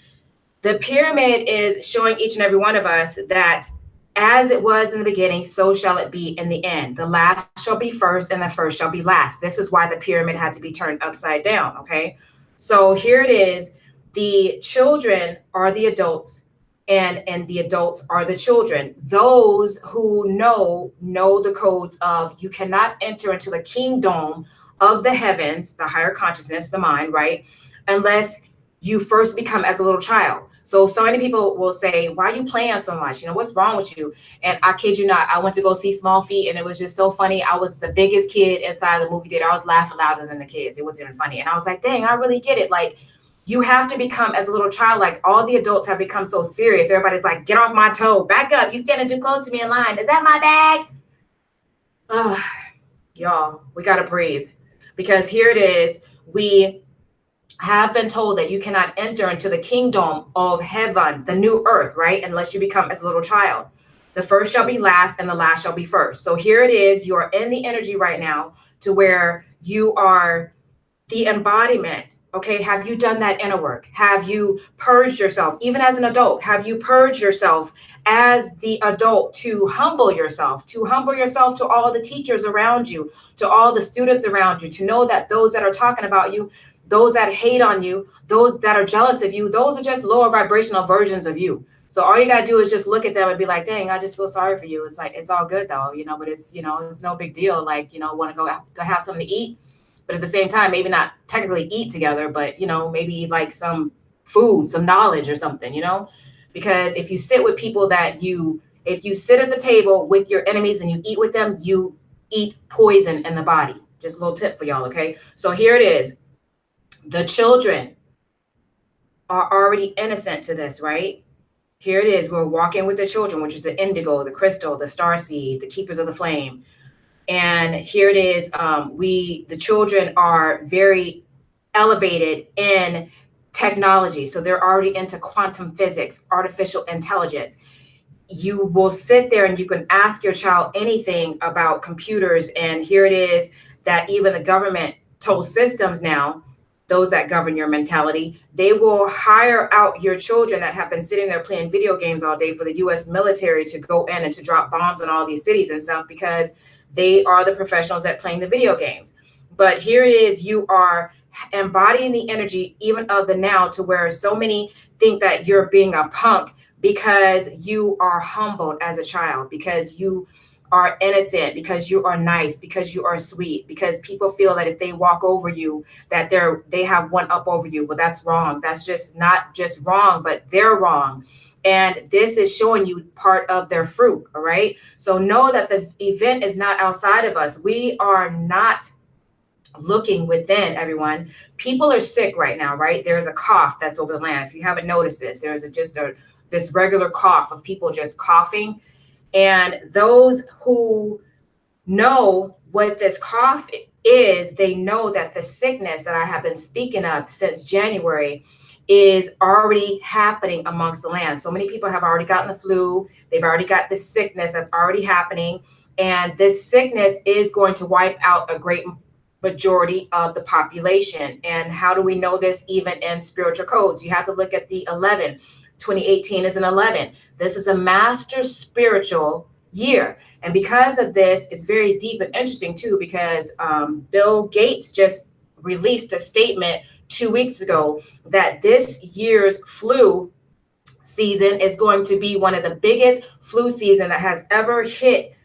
the pyramid is showing each and every one of us that as it was in the beginning, so shall it be in the end. The last shall be first and the first shall be last. This is why the pyramid had to be turned upside down. Okay. So here it is. The children are the adults, and the adults are the children. Those who know the codes of you cannot enter into the kingdom of the heavens, the higher consciousness, the mind, right? Unless you first become as a little child. So many people will say, why are you playing so much? What's wrong with you? And I kid you not, I went to go see Small Feet, and it was just so funny. I was the biggest kid inside the movie theater. I was laughing louder than the kids. It wasn't even funny. And I was like, dang, I really get it. Like, you have to become as a little child. Like, all the adults have become so serious. Everybody's like, get off my toe, back up. You standing too close to me in line. Is that my bag? Oh, y'all, we got to breathe, because here it is. We have been told that you cannot enter into the kingdom of heaven, the new earth, right? Unless you become as a little child. The first shall be last and the last shall be first. So here it is. You're in the energy right now to where you are the embodiment. Okay, have you done that inner work? Have you purged yourself, even as an adult? Have you purged yourself as the adult to humble yourself to all the teachers around you, to all the students around you, to know that those that are talking about you, those that hate on you, those that are jealous of you, those are just lower vibrational versions of you. So all you got to do is just look at them and be like, dang, I just feel sorry for you. It's like, it's all good though, but it's, it's no big deal. Like, want to go have something to eat. But at the same time, maybe not technically eat together, but, maybe like some food, some knowledge or something, because if you sit with people if you sit at the table with your enemies and you eat with them, you eat poison in the body. Just a little tip for y'all. Okay. So here it is. The children are already innocent to this, right? Here it is. We're walking with the children, which is the indigo, the crystal, the starseed, the keepers of the flame. And here it is. The children are very elevated in technology. So they're already into quantum physics, artificial intelligence. You will sit there and you can ask your child anything about computers. And here it is that even the government told systems now, those that govern your mentality, they will hire out your children that have been sitting there playing video games all day for the US military to go in and to drop bombs on all these cities and stuff, because they are the professionals at playing the video games. But here it is, you are embodying the energy even of the now, to where so many think that you're being a punk because you are humbled as a child, because you are innocent, because you are nice, because you are sweet, because people feel that if they walk over you that they have one up over you. Well, that's wrong. That's just not just wrong, but they're wrong. And this is showing you part of their fruit. All right. So know that the event is not outside of us. We are not looking within, everyone. People are sick right now, right? There's a cough that's over the land. If you haven't noticed this, there's this regular cough of people just coughing. And those who know what this cough is, they know that the sickness that I have been speaking of since January is already happening amongst the land. So many people have already gotten the flu. They've already got this sickness that's already happening. And this sickness is going to wipe out a great majority of the population. And how do we know this? Even in spiritual codes, you have to look at the 11. 2018 is an 11. This is a master spiritual year. And because of this, it's very deep and interesting too, because Bill Gates just released a statement 2 weeks ago that this year's flu season is going to be one of the biggest flu season that has ever hit.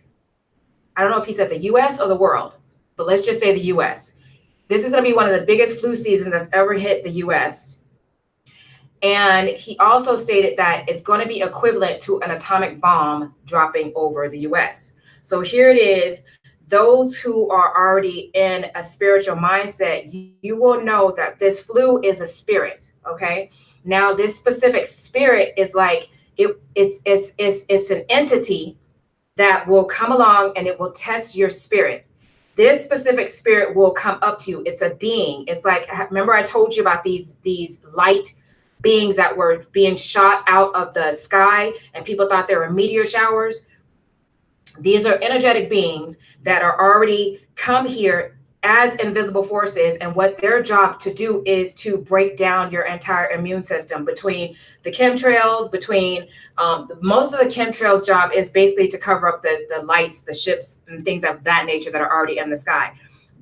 I don't know if he said the US or the world, but let's just say the US. This is going to be one of the biggest flu seasons that's ever hit the US. And he also stated that it's going to be equivalent to an atomic bomb dropping over the US. So here it is. Those who are already in a spiritual mindset, you will know that this flu is a spirit. Okay. Now, this specific spirit is like it's an entity that will come along and it will test your spirit. This specific spirit will come up to you. It's a being. It's like, remember I told you about these light beings that were being shot out of the sky and people thought they were meteor showers. These are energetic beings that are already come here as invisible forces, and what their job to do is to break down your entire immune system. Between the chemtrails, between most of the chemtrails job is basically to cover up the lights, the ships and things of that nature that are already in the sky.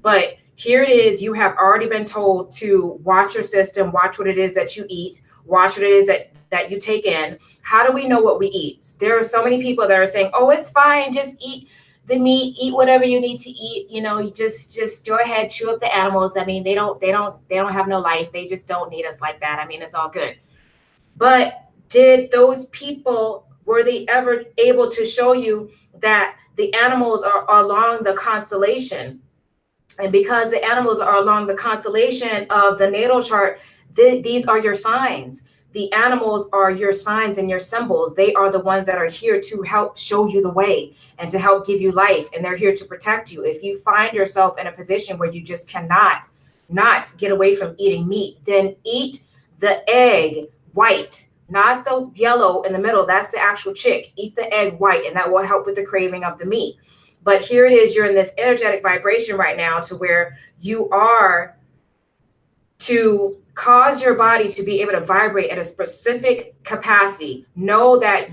But here it is, you have already been told to watch your system, watch what it is that you eat, watch what it is that you take in. How do we know what we eat? There are so many people that are saying, oh, it's fine, just eat the meat, eat whatever you need to eat. You know, you just go ahead, chew up the animals. I mean, they don't have no life. They just don't need us like that. I mean, it's all good. But did those people, were they ever able to show you that the animals are along the constellation? And because the animals are along the constellation of the natal chart, these are your signs. The animals are your signs and your symbols. They are the ones that are here to help show you the way and to help give you life. And they're here to protect you. If you find yourself in a position where you just cannot not get away from eating meat, then eat the egg white, not the yellow in the middle. That's the actual chick. Eat the egg white, and that will help with the craving of the meat. But here it is, you're in this energetic vibration right now to where you are to cause your body to be able to vibrate at a specific capacity. Know that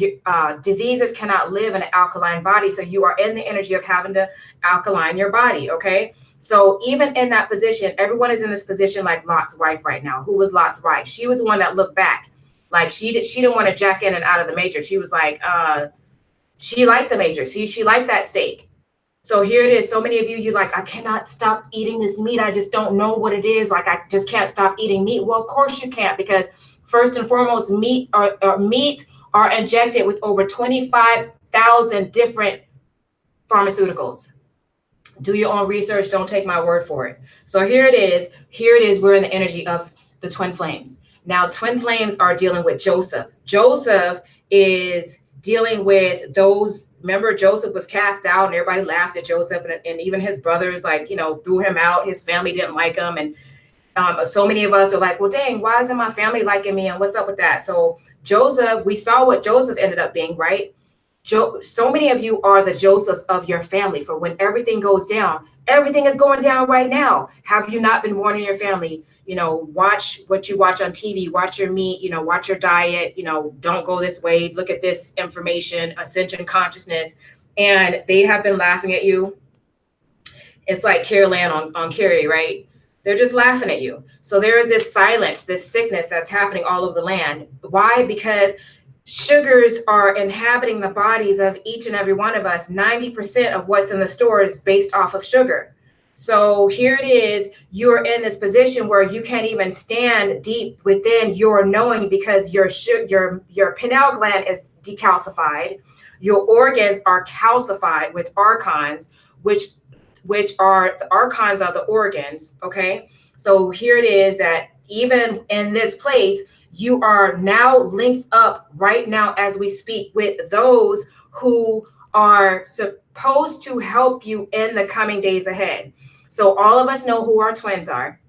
diseases cannot live in an alkaline body. So you are in the energy of having to alkaline your body. Okay. So even in that position, everyone is in this position like Lot's wife right now. Who was Lot's wife? She was the one that looked back. Like she didn't want to jack in and out of the matrix. She was like, she liked the matrix. She liked that steak. So here it is. So many of you like, I cannot stop eating this meat. I just don't know what it is. Like, I just can't stop eating meat. Well, of course you can't, because first and foremost, meats are injected with over 25,000 different pharmaceuticals. Do your own research. Don't take my word for it. So here it is. We're in the energy of the twin flames. Now, twin flames are dealing with Joseph. Joseph is dealing with those. Remember, Joseph was cast out and everybody laughed at Joseph, and even his brothers, like, threw him out. His family didn't like him. And so many of us are like, well, dang, why isn't my family liking me? And what's up with that? So Joseph, we saw what Joseph ended up being, right? So many of you are the Josephs of your family. For when everything goes down, everything is going down right now. Have you not been warning your family? Watch what you watch on TV, watch your meat, watch your diet, don't go this way, look at this information, ascension consciousness. And they have been laughing at you. It's like Carol Ann on Carrie, right? They're just laughing at you. So there is this silence, this sickness that's happening all over the land. Why? Because sugars are inhabiting the bodies of each and every one of us. 90% of what's in the store is based off of sugar. So here it is, you're in this position where you can't even stand deep within your knowing, because your pineal gland is decalcified. Your organs are calcified with archons, which are the archons are the organs. Okay. So here it is that even in this place, you are now linked up right now as we speak with those who are supposed to help you in the coming days ahead. So all of us know who our twins are.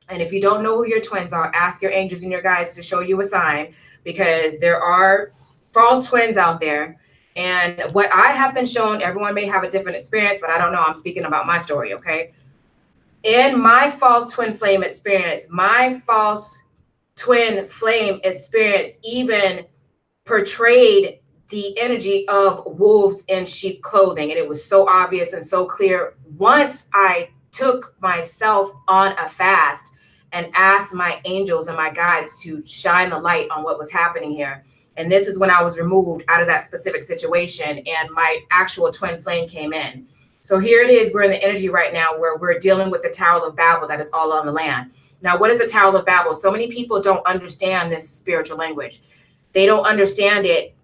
And if you don't know who your twins are, ask your angels and your guides to show you a sign, because there are false twins out there. And what I have been shown, everyone may have a different experience, but I don't know. I'm speaking about my story, okay? In my false twin flame experience, my false twin flame experience even portrayed the energy of wolves in sheep clothing. And it was so obvious and so clear. Once I took myself on a fast and asked my angels and my guides to shine the light on what was happening here. And this is when I was removed out of that specific situation and my actual twin flame came in. So here it is. We're in the energy right now where we're dealing with the Tower of Babel that is all on the land. Now, what is a Tower of Babel? So many people don't understand this spiritual language. They don't understand it,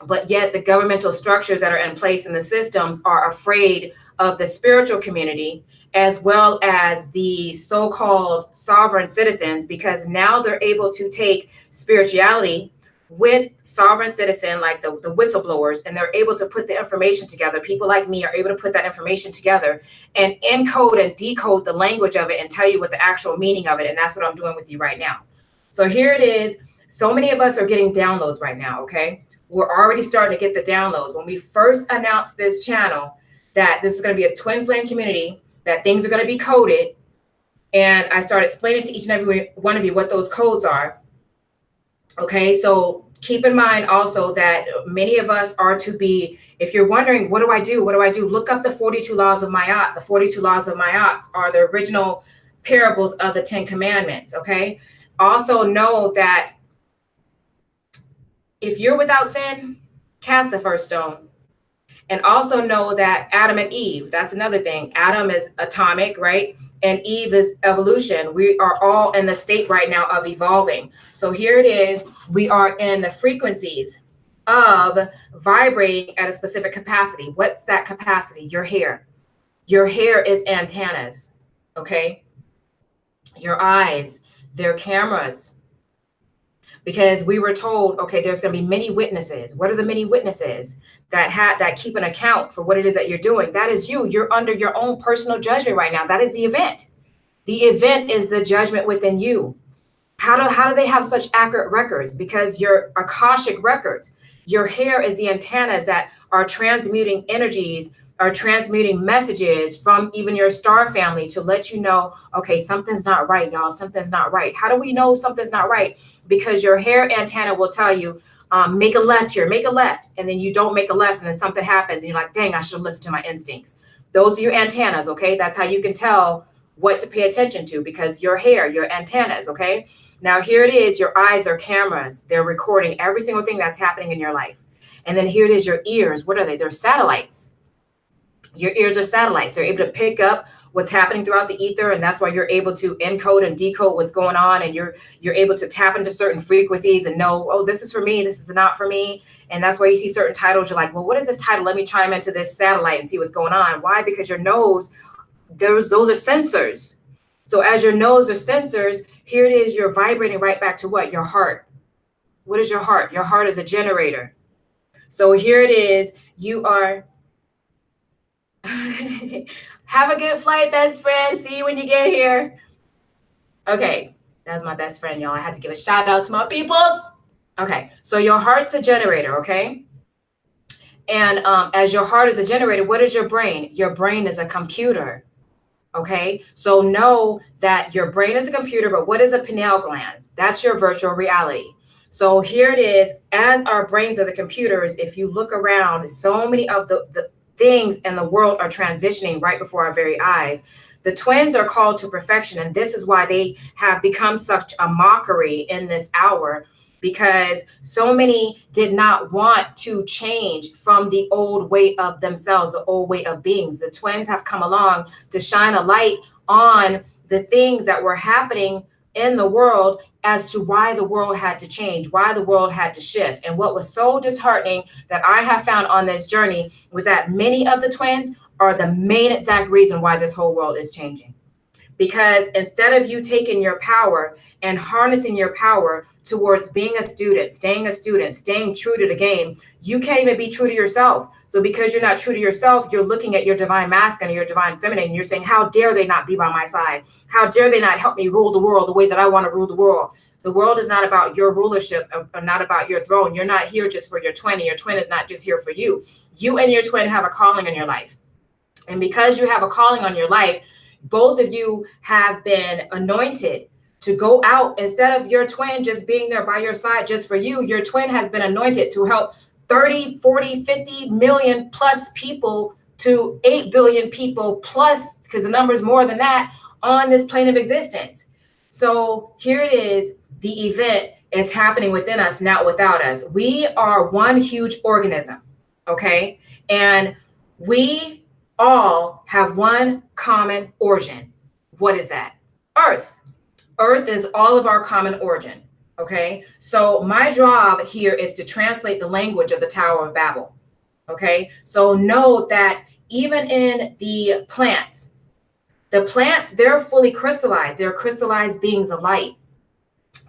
but yet the governmental structures that are in place in the systems are afraid of the spiritual community as well as the so-called sovereign citizens, because now they're able to take spirituality with sovereign citizen, like the whistleblowers, and they're able to put the information together. People like me are able to put that information together and encode and decode the language of it and tell you what the actual meaning of it. And that's what I'm doing with you right now. So here it is. So many of us are getting downloads right now. Okay. We're already starting to get the downloads. When we first announced this channel, that this is going to be a twin flame community, that things are going to be coded. And I started explaining to each and every one of you what those codes are. Okay, so keep in mind also that many of us are to be, if you're wondering, what do I do? What do I do? Look up the 42 laws of Ma'at. The 42 laws of Ma'at are the original parables of the 10 commandments. Okay, also know that if you're without sin, cast the first stone. And also know that Adam and Eve, that's another thing. Adam is atomic, right? And Eve is evolution. We are all in the state right now of evolving. So here it is. We are in the frequencies of vibrating at a specific capacity. What's that capacity? Your hair. Your hair is antennas, okay? Your eyes, they're cameras. Because we were told, okay, there's going to be many witnesses. What are the many witnesses that keep an account for what it is that you're doing? That is you. You're under your own personal judgment right now. That is the event. The event is the judgment within you. How do they have such accurate records? Because your Akashic records, your hair is the antennas that are transmuting energies, are transmuting messages from even your star family to let you know, okay, something's not right, y'all. Something's not right. How do we know something's not right? Because your hair antenna will tell you, make a left here, make a left. And then you don't make a left and then something happens and you're like, dang, I should listen to my instincts. Those are your antennas, okay? That's how you can tell what to pay attention to, because your hair, your antennas, okay? Now here it is, your eyes are cameras. They're recording every single thing that's happening in your life. And then here it is, your ears. What are they? They're satellites. Your ears are satellites. They're able to pick up what's happening throughout the ether, and that's why you're able to encode and decode what's going on, and you're able to tap into certain frequencies and know, oh, this is for me, this is not for me. And that's why you see certain titles. You're like, well, what is this title? Let me chime into this satellite and see what's going on. Why? Because your nose, those are sensors. So as your nose are sensors, here it is, you're vibrating right back to what? Your heart. What is your heart? Your heart is a generator. So here it is. You are. Have a good flight, best friend. See you when you get here. Okay, that's my best friend, y'all. I had to give a shout out to my peoples. Okay, so your heart's a generator, okay? And as your heart is a generator, what is your brain? Your brain is a computer. Okay, so know that your brain is a computer, but what is a pineal gland? That's your virtual reality. So here it is. As our brains are the computers, if you look around, so many of the things in the world are transitioning right before our very eyes. The twins are called to perfection, and this is why they have become such a mockery in this hour, because so many did not want to change from the old way of themselves, the old way of beings. The twins have come along to shine a light on the things that were happening in the world as to why the world had to change, why the world had to shift. And what was so disheartening that I have found on this journey was that many of the twins are the main exact reason why this whole world is changing. Because instead of you taking your power and harnessing your power towards being a student, staying true to the game, you can't even be true to yourself. So because you're not true to yourself, you're looking at your divine masculine and your divine feminine, and you're saying, how dare they not be by my side? How dare they not help me rule the world the way that I want to rule the world? The world is not about your rulership or not about your throne. You're not here just for your twin, and your twin is not just here for you. You and your twin have a calling in your life. And because you have a calling on your life, both of you have been anointed to go out. Instead of your twin just being there by your side just for you, your twin has been anointed to help 30, 40, 50 million plus people to 8 billion people plus, because the number is more than that, on this plane of existence. So here it is. The event is happening within us, not without us. We are one huge organism, okay? And we all have one common origin. What is that? Earth. Earth is all of our common origin. Okay. So my job here is to translate the language of the Tower of Babel. Okay. So know that even in the plants, they're fully crystallized. They're crystallized beings of light.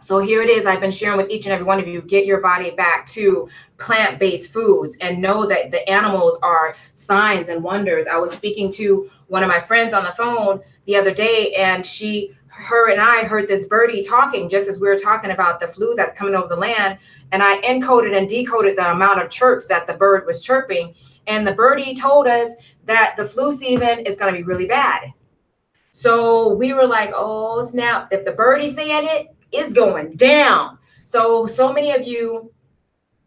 So here it is. I've been sharing with each and every one of you, get your body back to plant-based foods and know that the animals are signs and wonders. I was speaking to one of my friends on the phone the other day, and her and I heard this birdie talking just as we were talking about the flu that's coming over the land. And I encoded and decoded the amount of chirps that the bird was chirping. And the birdie told us that the flu season is going to be really bad. So we were like, oh, snap. If the birdie saying it, it's going down. So many of you,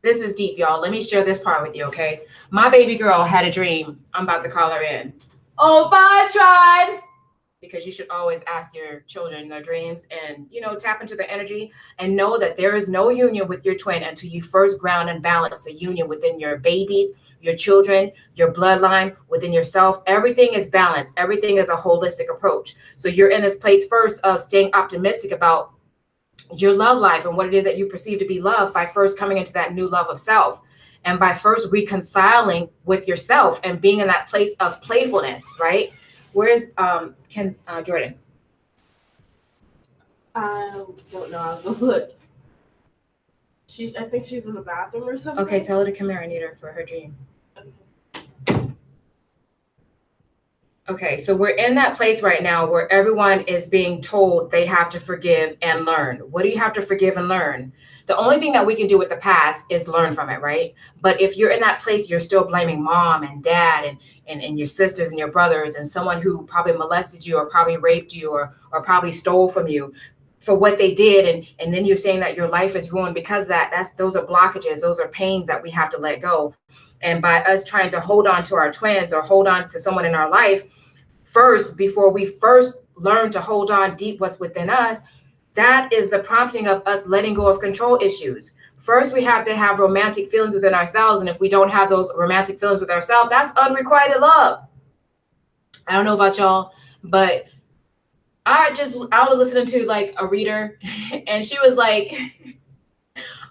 this is deep, y'all. Let me share this part with you, okay? My baby girl had a dream. I'm about to call her in. Oh, bye, tribe. Because you should always ask your children their dreams and, tap into their energy and know that there is no union with your twin until you first ground and balance the union within your babies, your children, your bloodline, within yourself. Everything is balanced. Everything is a holistic approach. So you're in this place first of staying optimistic about your love life and what it is that you perceive to be love by first coming into that new love of self and by first reconciling with yourself and being in that place of playfulness, right? Where's Jordan? I don't know. I'll go look. I think she's in the bathroom or something. Okay, tell her to come here. I need her for her dream. Okay, so we're in that place right now where everyone is being told they have to forgive and learn. What do you have to forgive and learn? The only thing that we can do with the past is learn from it, right? But if you're in that place, you're still blaming mom and dad and your sisters and your brothers and someone who probably molested you or probably raped you or probably stole from you for what they did. And then you're saying that your life is ruined because of that. Those are blockages. Those are pains that we have to let go. And by us trying to hold on to our twins or hold on to someone in our life first, before we first learn to hold on deep what's within us, that is the prompting of us letting go of control issues. First, we have to have romantic feelings within ourselves. And if we don't have those romantic feelings with ourselves, that's unrequited love. I don't know about y'all, but I was listening to like a reader and she was like,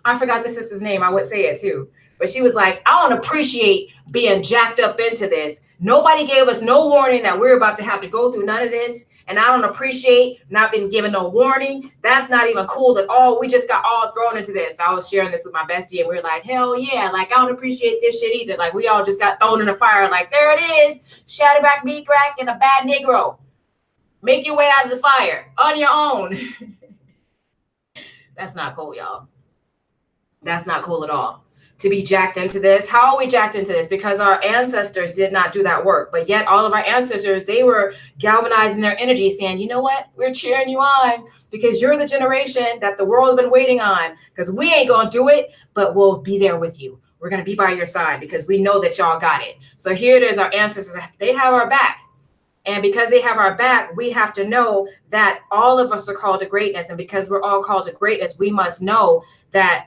I forgot the sister's name. I would say it too. But she was like, I don't appreciate being jacked up into this. Nobody gave us no warning that we're about to have to go through none of this. And I don't appreciate not being given no warning. That's not even cool at all. We just got all thrown into this. I was sharing this with my bestie and we were like, hell yeah. Like, I don't appreciate this shit either. Like, we all just got thrown in the fire. Like, there it is. Shatterback, meat crack, and a bad Negro. Make your way out of the fire on your own. That's not cool, y'all. That's not cool at all. To be jacked into this. How are we jacked into this? Because our ancestors did not do that work. But yet all of our ancestors, they were galvanizing their energy saying, you know what? We're cheering you on because you're the generation that the world's been waiting on, because we ain't going to do it, but we'll be there with you. We're going to be by your side because we know that y'all got it. So here it is. Our ancestors, they have our back. And because they have our back, we have to know that all of us are called to greatness. And because we're all called to greatness, we must know that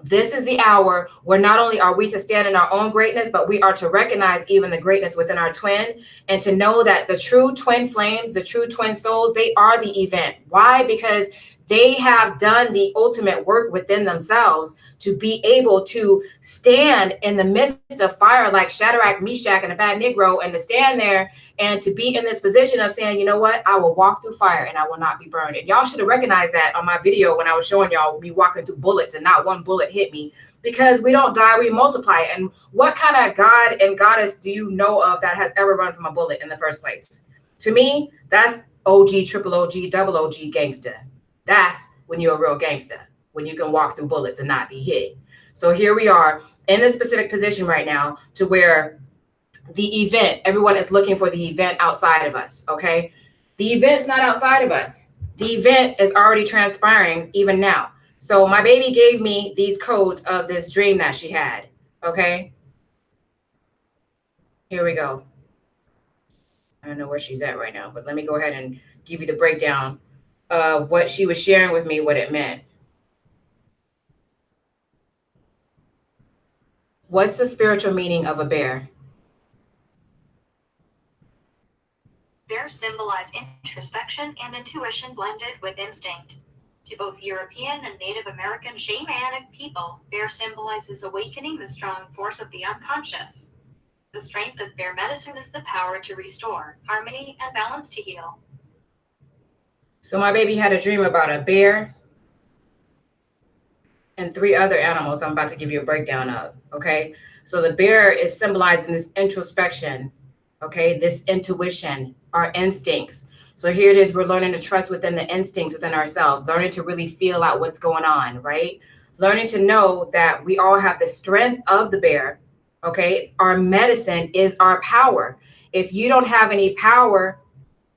this is the hour where not only are we to stand in our own greatness, but we are to recognize even the greatness within our twin, and to know that the true twin flames, the true twin souls, they are the event. Why? Because they have done the ultimate work within themselves to be able to stand in the midst of fire like Shadrach, Meshach, and a bad Negro, and to stand there and to be in this position of saying, you know what, I will walk through fire and I will not be burned. And y'all should have recognized that on my video when I was showing y'all me walking through bullets and not one bullet hit me, because we don't die, we multiply. And what kind of God and goddess do you know of that has ever run from a bullet in the first place? To me, that's OG, triple OG, double OG gangster. That's when you're a real gangster, when you can walk through bullets and not be hit. So here we are in this specific position right now to where the event, everyone is looking for the event outside of us, okay? The event's not outside of us. The event is already transpiring even now. So my baby gave me these codes of this dream that she had, okay? Here we go. I don't know where she's at right now, but let me go ahead and give you the breakdown of what she was sharing with me, what it meant. What's the spiritual meaning of a bear? Bears symbolize introspection and intuition blended with instinct. To both European and Native American shamanic people, bear symbolizes awakening the strong force of the unconscious. The strength of bear medicine is the power to restore harmony and balance to heal. So my baby had a dream about a bear and 3 other animals I'm about to give you a breakdown of, okay? So the bear is symbolizing this introspection, okay? This intuition, our instincts. So here it is, we're learning to trust within the instincts within ourselves, learning to really feel out what's going on, right? Learning to know that we all have the strength of the bear, okay? Our medicine is our power. If you don't have any power,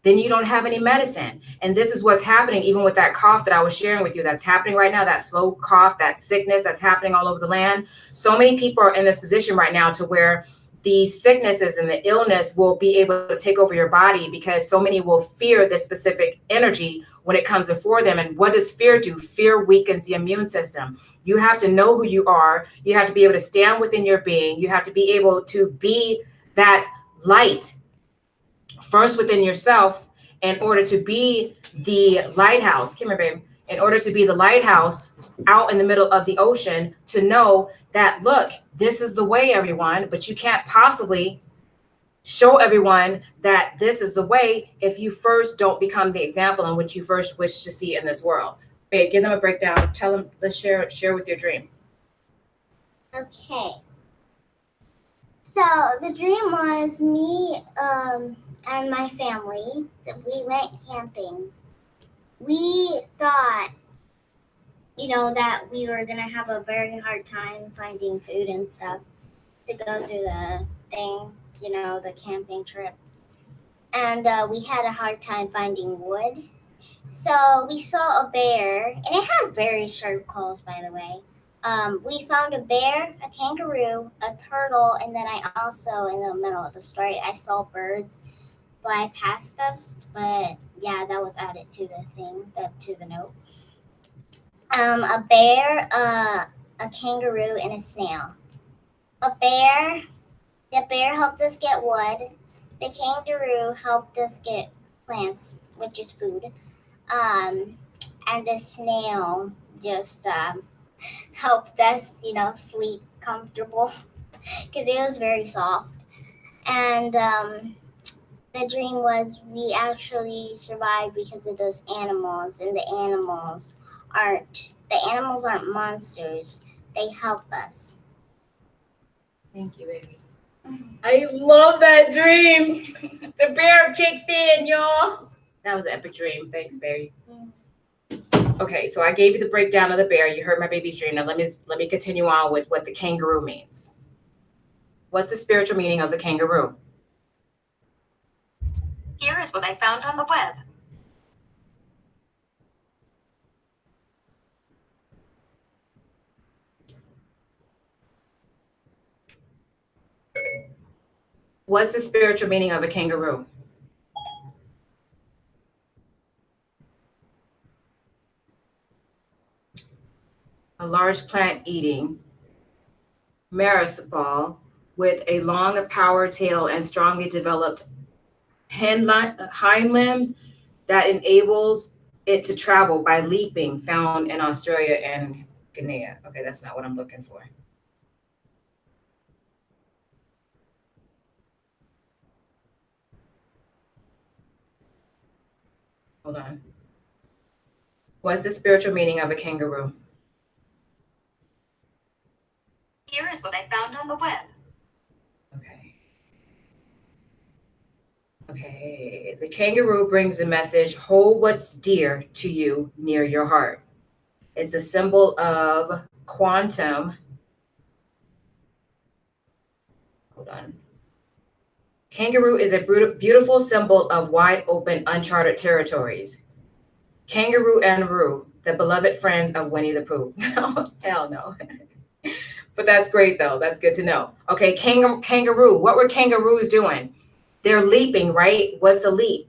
then you don't have any medicine. And this is what's happening even with that cough that I was sharing with you. That's happening right now, that slow cough, that sickness that's happening all over the land. So many people are in this position right now to where the sicknesses and the illness will be able to take over your body, because so many will fear this specific energy when it comes before them. And what does fear do? Fear weakens the immune system. You have to know who you are. You have to be able to stand within your being. You have to be able to be that light first within yourself in order to be the lighthouse. Come here, babe. In order to be the lighthouse out in the middle of the ocean, to know that, look, this is the way, everyone, but you can't possibly show everyone that this is the way if you first don't become the example in which you first wish to see in this world. Babe, give them a breakdown. Tell them, let's share with your dream. Okay. So the dream was me and my family that we went camping. We thought, that we were gonna have a very hard time finding food and stuff to go through the thing, the camping trip. And we had a hard time finding wood. So we saw a bear, and it had very sharp claws, by the way. We found a bear, a kangaroo, a turtle, and then I also, in the middle of the story, I saw birds fly past us. But yeah, that was added to the thing, to the note. A bear, a kangaroo, and a snail. The bear helped us get wood. The kangaroo helped us get plants, which is food. And the snail just helped us, sleep comfortable because it was very soft. And the dream was we actually survived because of those animals, and the animals aren't monsters. They help us. Thank you, baby. I love that dream. The bear kicked in, y'all. That was an epic dream. Thanks, baby. Okay, so I gave you the breakdown of the bear. You heard my baby's dream. Now let me continue on with what the kangaroo means. What's the spiritual meaning of the kangaroo? Here is what I found on the web. What's the spiritual meaning of a kangaroo? A large plant-eating marsupial with a long, power tail and strongly developed hind limbs that enables it to travel by leaping, found in Australia and Guinea. Okay, that's not what I'm looking for. Hold on. What's the spiritual meaning of a kangaroo? Here is what I found on the web. Okay. Okay. The kangaroo brings the message, hold what's dear to you near your heart. It's a symbol of quantum. Hold on. Kangaroo is a beautiful symbol of wide open, uncharted territories. Kangaroo and Roo, the beloved friends of Winnie the Pooh. Hell no. But that's great, though. That's good to know. Okay, kangaroo. What were kangaroos doing? They're leaping, right? What's a leap?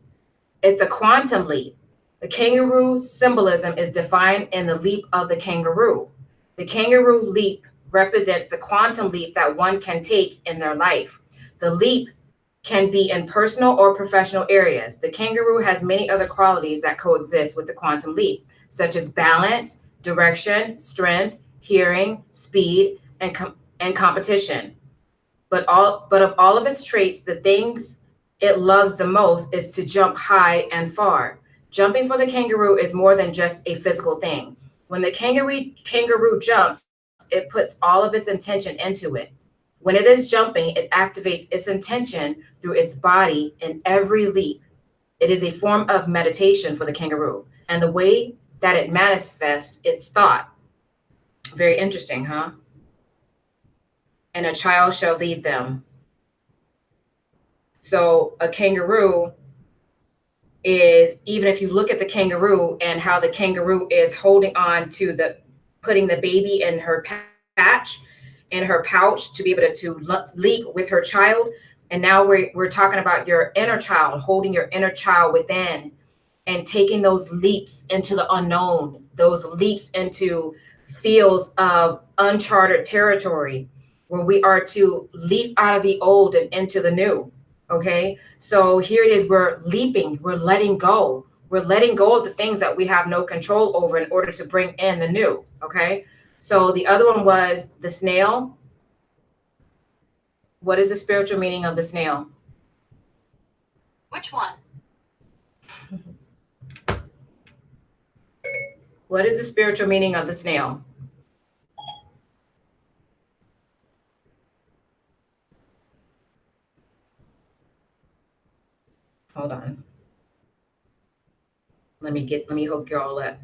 It's a quantum leap. The kangaroo symbolism is defined in the leap of the kangaroo. The kangaroo leap represents the quantum leap that one can take in their life. The leap can be in personal or professional areas. The kangaroo has many other qualities that coexist with the quantum leap, such as balance, direction, strength, hearing, speed, and competition. But of all of its traits, the things it loves the most is to jump high and far. Jumping for the kangaroo is more than just a physical thing. When the kangaroo jumps, it puts all of its intention into it. When it is jumping, it activates its intention through its body in every leap. It is a form of meditation for the kangaroo, and the way that it manifests its thought. Very interesting, huh? And a child shall lead them. So a kangaroo is, even if you look at the kangaroo and how the kangaroo is holding on to putting the baby in her in her pouch to be able to leap with her child. And now we're talking about your inner child, holding your inner child within and taking those leaps into the unknown, those leaps into fields of uncharted territory where we are to leap out of the old and into the new. Okay, so here it is, we're leaping, we're letting go. We're letting go of the things that we have no control over in order to bring in the new. Okay, so the other one was the snail. What is the spiritual meaning of the snail? Which one? What is the spiritual meaning of the snail? Hold on. Let me hook you all up.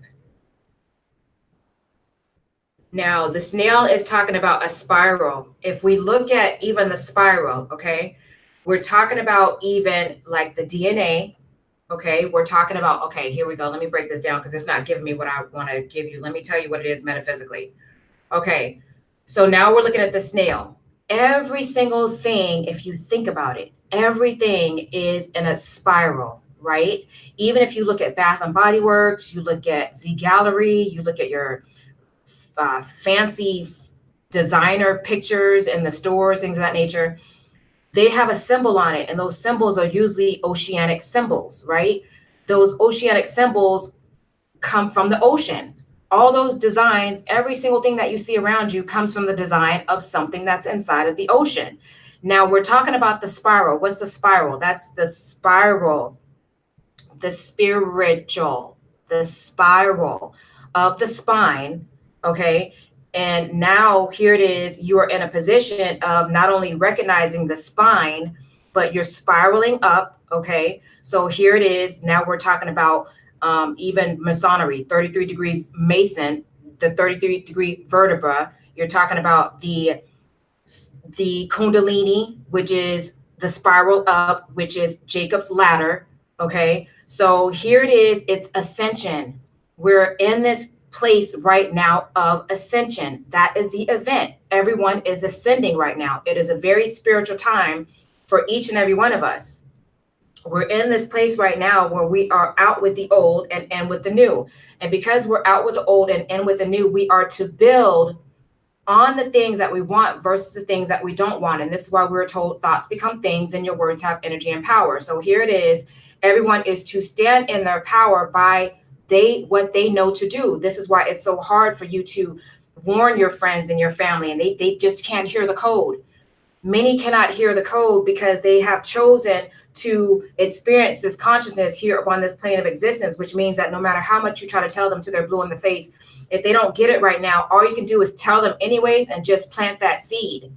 Now, the snail is talking about a spiral. If we look at even the spiral, okay, we're talking about even like the DNA, okay, we're talking about, okay, here we go. Let me break this down because it's not giving me what I want to give you. Let me tell you what it is metaphysically. Okay, so now we're looking at the snail. Every single thing, if you think about it, everything is in a spiral, right? Even if you look at Bath and Body Works, you look at Z Gallery, you look at your fancy designer pictures in the stores, things of that nature, they have a symbol on it. And those symbols are usually oceanic symbols, right? Those oceanic symbols come from the ocean. All those designs, every single thing that you see around you comes from the design of something that's inside of the ocean. Now we're talking about the spiral. What's the spiral? That's the spiral, the spiritual, the spiral of the spine. Okay. And now here it is, you're in a position of not only recognizing the spine, but you're spiraling up. Okay. So here it is. Now we're talking about even Masonry, 33 degrees Mason, the 33-degree vertebra. You're talking about the Kundalini, which is the spiral up, which is Jacob's ladder. Okay. So here it is. It's ascension. We're in this place right now of ascension. That is the event. Everyone is ascending right now. It is a very spiritual time for each and every one of us. We're in this place right now where we are out with the old and in with the new. And because we're out with the old and in with the new, we are to build on the things that we want versus the things that we don't want. And this is why we're told thoughts become things and your words have energy and power. So here it is. Everyone is to stand in their power by what they know to do. This is why it's so hard for you to warn your friends and your family, and they just can't hear the code. Many cannot hear the code because they have chosen to experience this consciousness here upon this plane of existence, which means that no matter how much you try to tell them to their blue in the face, if they don't get it right now, all you can do is tell them anyways and just plant that seed.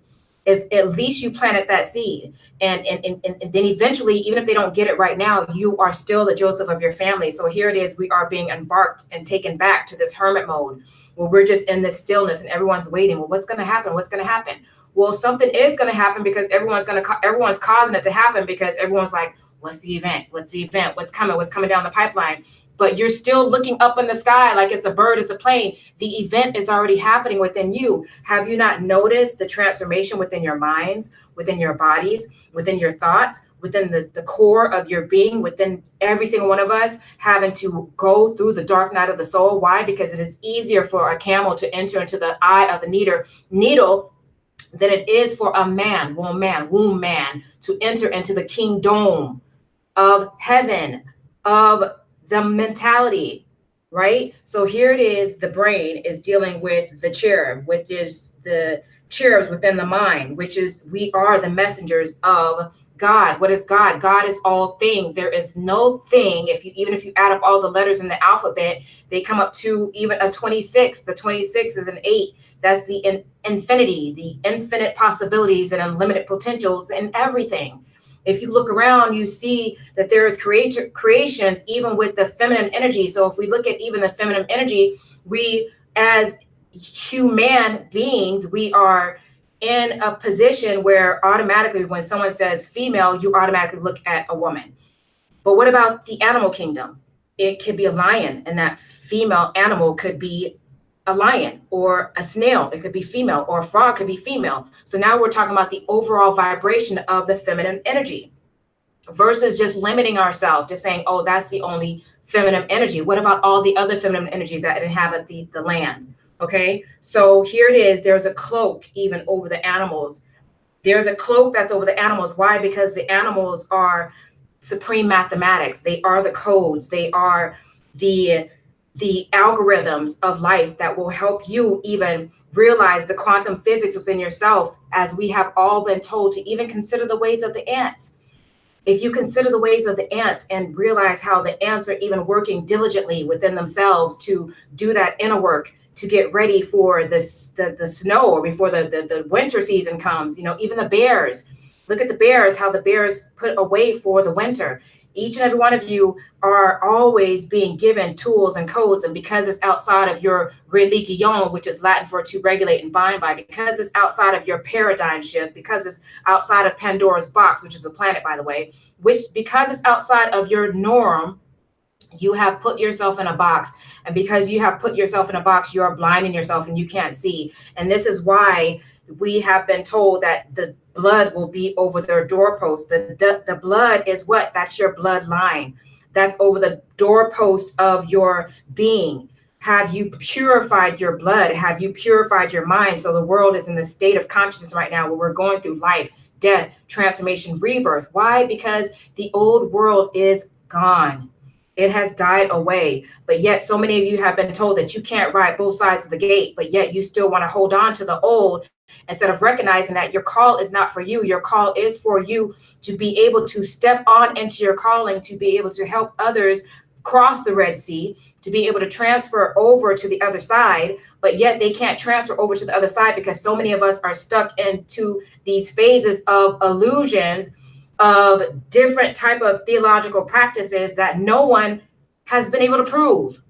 Is at least you planted that seed. And then eventually, even if they don't get it right now, you are still the Joseph of your family. So here it is. We are being embarked and taken back to this hermit mode where we're just in this stillness and everyone's waiting. Well, what's going to happen? What's going to happen? Well, something is going to happen because everyone's causing it to happen because everyone's like, what's the event? What's the event? What's coming? What's coming down the pipeline? But you're still looking up in the sky like it's a bird, it's a plane. The event is already happening within you. Have you not noticed the transformation within your minds, within your bodies, within your thoughts, within the core of your being, within every single one of us having to go through the dark night of the soul? Why? Because it is easier for a camel to enter into the eye of the needle than it is for a man, womb man, to enter into the kingdom of heaven, of the mentality, right? So here it is. The brain is dealing with the cherub, which is the cherubs within the mind, which is we are the messengers of God. What is God? God is all things. There is no thing. Even if you add up all the letters in the alphabet, they come up to even a 26. The 26 is an 8. That's the infinity, the infinite possibilities and unlimited potentials in everything. If you look around, you see that there is creations, even with the feminine energy. So if we look at even the feminine energy, we as human beings, we are in a position where automatically when someone says female, you automatically look at a woman. But what about the animal kingdom? It could be a lion, and that female animal could be a lion, or a snail. It could be female, or a frog could be female. So now we're talking about the overall vibration of the feminine energy versus just limiting ourselves to saying, oh, that's the only feminine energy. What about all the other feminine energies that inhabit the land? Okay, so here it is. There's a cloak even over the animals. There's a cloak that's over the animals. Why? Because the animals are supreme mathematics. They are the codes. They are the algorithms of life that will help you even realize the quantum physics within yourself, as we have all been told to even consider the ways of the ants. If you consider the ways of the ants and realize how the ants are even working diligently within themselves to do that inner work, to get ready for the snow or before the winter season comes, even the bears. Look at the bears, how the bears put away for the winter. Each and every one of you are always being given tools and codes. And because it's outside of your religion, which is Latin for to regulate and bind by, because it's outside of your paradigm shift, because it's outside of Pandora's box, which is a planet, by the way, because it's outside of your norm, you have put yourself in a box. And because you have put yourself in a box, you are blinding yourself and you can't see. And this is why we have been told that the blood will be over their doorpost. The blood is what? That's your bloodline. That's over the doorpost of your being. Have you purified your blood? Have you purified your mind? So the world is in the state of consciousness right now where we're going through life, death, transformation, rebirth. Why? Because the old world is gone. It has died away. But yet so many of you have been told that you can't ride both sides of the gate, but yet you still want to hold on to the old instead of recognizing that your call is not for you. Your call is for you to be able to step on into your calling, to be able to help others cross the Red Sea, to be able to transfer over to the other side, but yet they can't transfer over to the other side because so many of us are stuck into these phases of illusions of different type of theological practices that no one has been able to prove.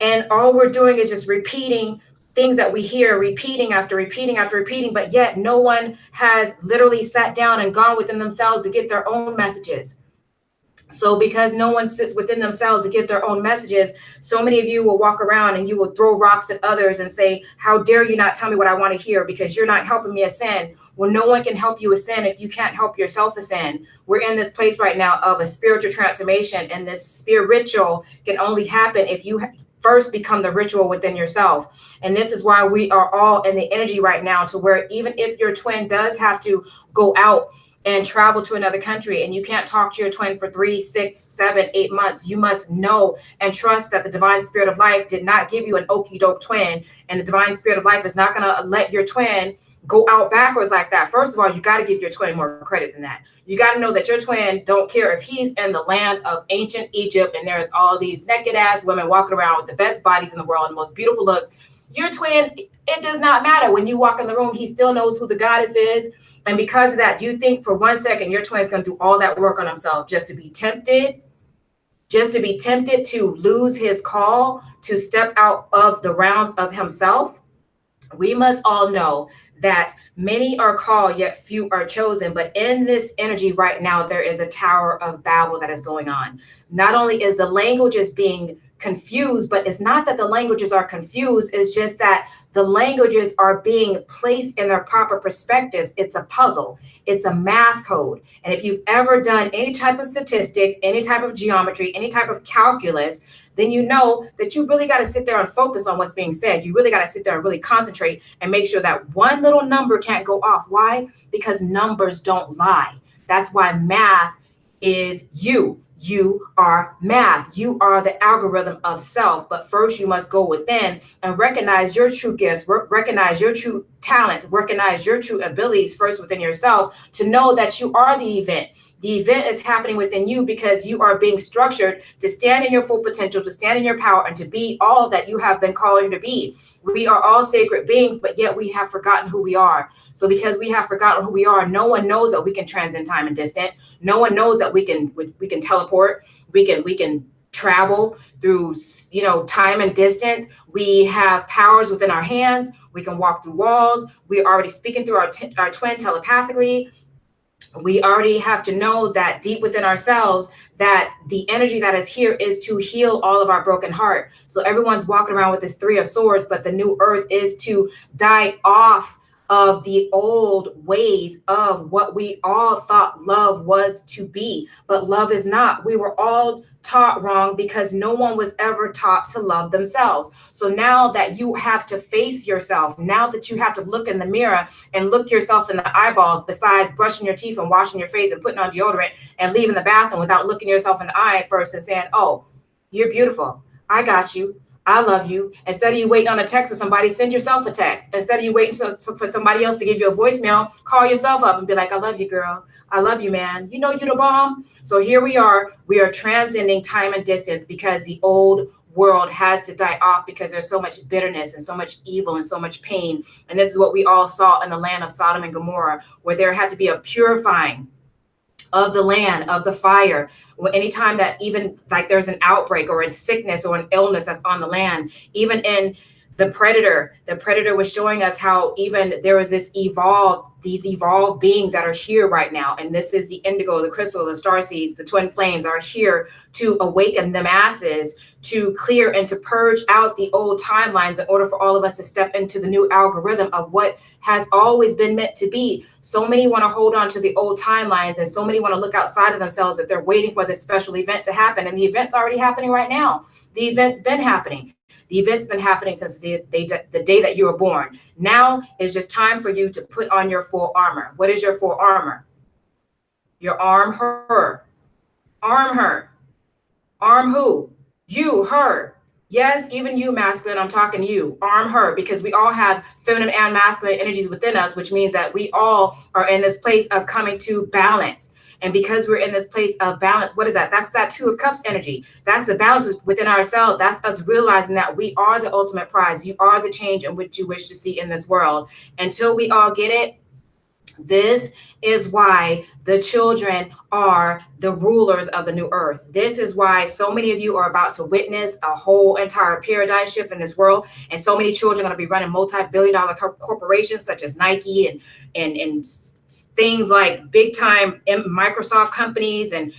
And all we're doing is just repeating things that we hear, repeating after repeating after repeating, but yet no one has literally sat down and gone within themselves to get their own messages. So because no one sits within themselves to get their own messages, so many of you will walk around and you will throw rocks at others and say, how dare you not tell me what I want to hear because you're not helping me ascend. Well, no one can help you ascend if you can't help yourself ascend. We're in this place right now of a spiritual transformation, and this spiritual can only happen if you first become the ritual within yourself. And this is why we are all in the energy right now to where even if your twin does have to go out and travel to another country and you can't talk to your twin for 3, 6, 7, 8 months, you must know and trust that the divine spirit of life did not give you an okie doke twin, and the divine spirit of life is not going to let your twin go out backwards like that. First of all, you got to give your twin more credit than that. You got to know that your twin don't care if he's in the land of ancient Egypt and there's all these naked ass women walking around with the best bodies in the world and the most beautiful looks. Your twin, it does not matter. When you walk in the room, he still knows who the goddess is. And because of that, do you think for 1 second your twin is going to do all that work on himself just to be tempted to lose his call, to step out of the realms of himself? We must all know that many are called, yet few are chosen. But in this energy right now, there is a Tower of Babel that is going on. Not only is the languages being confused, but it's not that the languages are confused. It's just that the languages are being placed in their proper perspectives. It's a puzzle. It's a math code. And if you've ever done any type of statistics, any type of geometry, any type of calculus, then you know that you really got to sit there and focus on what's being said. You really got to sit there and really concentrate and make sure that one little number can't go off. Why? Because numbers don't lie. That's why math is you. You are math. You are the algorithm of self. But first, you must go within and recognize your true gifts, recognize your true talents, recognize your true abilities first within yourself to know that you are the event. The event is happening within you because you are being structured to stand in your full potential, to stand in your power, and to be all that you have been called to be. We are all sacred beings, but yet we have forgotten who we are. So because we have forgotten who we are, no one knows that we can transcend time and distance. No one knows that we can teleport. We can travel through, time and distance. We have powers within our hands. We can walk through walls. We're already speaking through our twin telepathically. We already have to know that deep within ourselves that the energy that is here is to heal all of our broken heart. So everyone's walking around with this 3 of swords, but the new earth is to die off of the old ways of what we all thought love was to be. But love is not. We were all taught wrong because no one was ever taught to love themselves. So now that you have to face yourself, now that you have to look in the mirror and look yourself in the eyeballs, besides brushing your teeth and washing your face and putting on deodorant and leaving the bathroom without looking yourself in the eye first and saying, oh, you're beautiful. I got you. I love you. Instead of you waiting on a text or somebody, send yourself a text. Instead of you waiting for somebody else to give you a voicemail, call yourself up and be like, I love you, girl. I love you, man. You know, you the bomb. So here we are transcending time and distance because the old world has to die off because there's so much bitterness and so much evil and so much pain. And this is what we all saw in the land of Sodom and Gomorrah, where there had to be a purifying of the land, of the fire. Anytime that even like there's an outbreak or a sickness or an illness that's on the land, even in the predator was showing us how even there was these evolved beings that are here right now. And this is the indigo, the crystal, the starseeds, the twin flames are here to awaken the masses, to clear and to purge out the old timelines in order for all of us to step into the new algorithm of what has always been meant to be. So many want to hold on to the old timelines, and so many want to look outside of themselves that they're waiting for this special event to happen. And the event's already happening right now. The event's been happening. The event's been happening since the day that you were born. Now is just time for you to put on your full armor. What is your full armor? Your arm her. Arm her. Arm who? You, her. Yes, even you, masculine, I'm talking to you. Arm her, because we all have feminine and masculine energies within us, which means that we all are in this place of coming to balance. And because we're in this place of balance, what is that? That's that Two of Cups energy. That's the balance within ourselves. That's us realizing that we are the ultimate prize. You are the change in which you wish to see in this world. Until we all get it, this is why the children are the rulers of the new earth. This is why so many of you are about to witness a whole entire paradigm shift in this world. And so many children are going to be running multi-billion-dollar corporations such as Nike and things like big time Microsoft companies and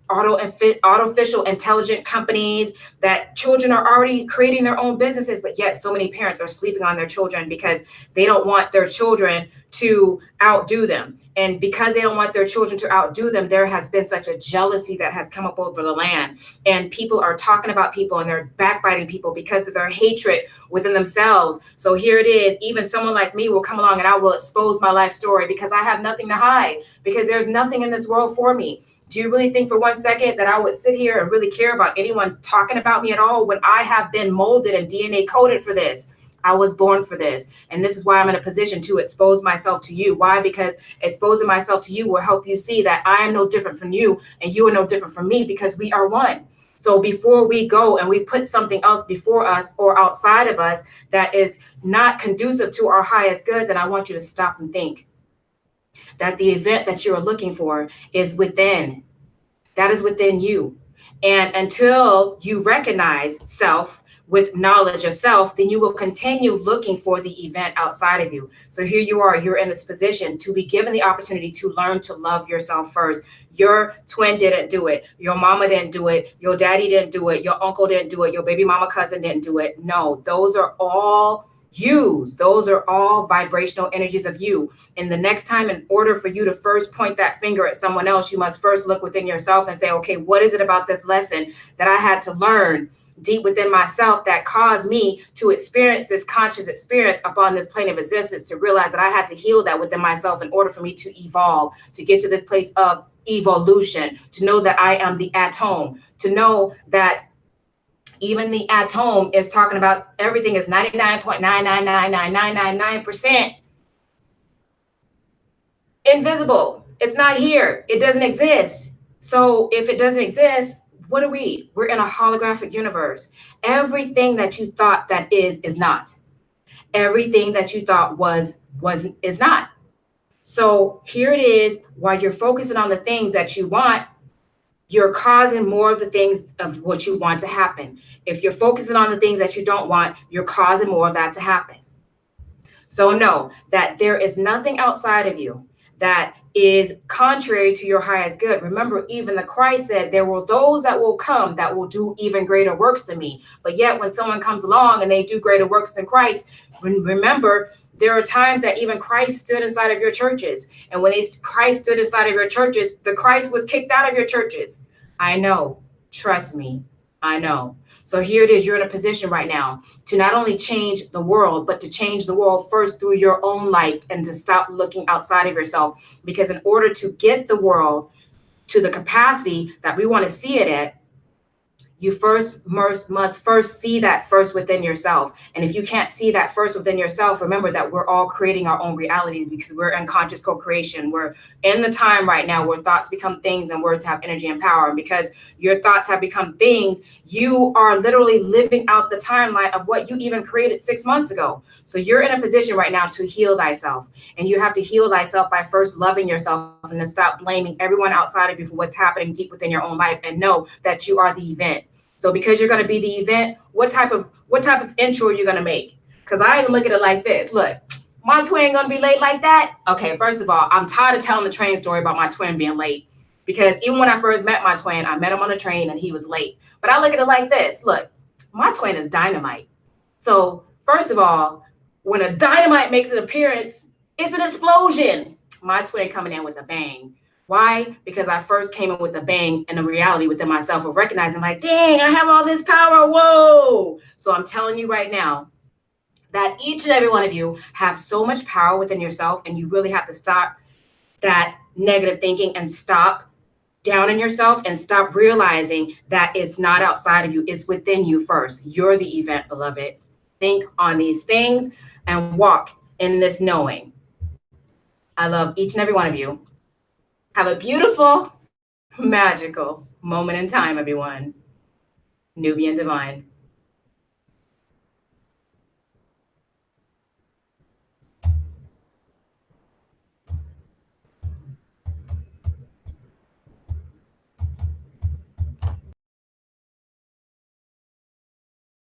artificial intelligent companies, that children are already creating their own businesses. But yet so many parents are sleeping on their children because they don't want their children to outdo them. And because they don't want their children to outdo them, there has been such a jealousy that has come up over the land. And people are talking about people and they're backbiting people because of their hatred within themselves. So here it is. Even someone like me will come along and I will expose my life story because I have nothing to hide, because there's nothing in this world for me. Do you really think for 1 second that I would sit here and really care about anyone talking about me at all when I have been molded and DNA coded for this? I was born for this. And this is why I'm in a position to expose myself to you. Why? Because exposing myself to you will help you see that I am no different from you and you are no different from me, because we are one. So before we go and we put something else before us or outside of us that is not conducive to our highest good, then I want you to stop and think that the event that you're looking for is within. That is within you. And until you recognize self with knowledge of self, then you will continue looking for the event outside of you. So here you are, you're in this position to be given the opportunity to learn to love yourself first. Your twin didn't do it. Your mama didn't do it. Your daddy didn't do it. Your uncle didn't do it. Your baby mama cousin didn't do it. No, those are all yous. Those are all vibrational energies of you. And the next time, in order for you to first point that finger at someone else, you must first look within yourself and say, okay, what is it about this lesson that I had to learn deep within myself that caused me to experience this conscious experience upon this plane of existence, to realize that I had to heal that within myself in order for me to evolve, to get to this place of evolution, to know that I am the atom, to know that even the atom is talking about everything is 99.9999999% invisible. It's not here. It doesn't exist. So if it doesn't exist, what are we? We're in a holographic universe. Everything that you thought that is not. Everything that you thought is not. So here it is, while you're focusing on the things that you want, you're causing more of the things of what you want to happen. If you're focusing on the things that you don't want, you're causing more of that to happen. So know that there is nothing outside of you that is contrary to your highest good. Remember, even the Christ said, there will those that will come that will do even greater works than me. But yet when someone comes along and they do greater works than Christ, remember, there are times that even Christ stood inside of your churches. And when Christ stood inside of your churches, the Christ was kicked out of your churches. I know. Trust me. I know. So here it is. You're in a position right now to not only change the world, but to change the world first through your own life and to stop looking outside of yourself. Because in order to get the world to the capacity that we want to see it at, you must first see that first within yourself. And if you can't see that first within yourself, remember that we're all creating our own realities because we're in conscious co-creation. We're in the time right now where thoughts become things and words have energy and power. And because your thoughts have become things, you are literally living out the timeline of what you even created 6 months ago. So you're in a position right now to heal thyself. And you have to heal thyself by first loving yourself and to stop blaming everyone outside of you for what's happening deep within your own life, and know that you are the event. So because you're going to be the event, what type of intro are you going to make? Because I even look at it like this. Look, my twin going to be late like that? Okay, first of all, I'm tired of telling the train story about my twin being late. Because even when I first met my twin, I met him on a train and he was late. But I look at it like this. Look, my twin is dynamite. So first of all, when a dynamite makes an appearance, it's an explosion. My twin coming in with a bang. Why? Because I first came in with a bang and a reality within myself of recognizing like, dang, I have all this power. Whoa. So I'm telling you right now that each and every one of you have so much power within yourself, and you really have to stop that negative thinking and stop down on yourself and stop realizing that it's not outside of you, it's within you first. You're the event, beloved. Think on these things and walk in this knowing. I love each and every one of you. Have a beautiful, magical moment in time, everyone. Nubian Divine.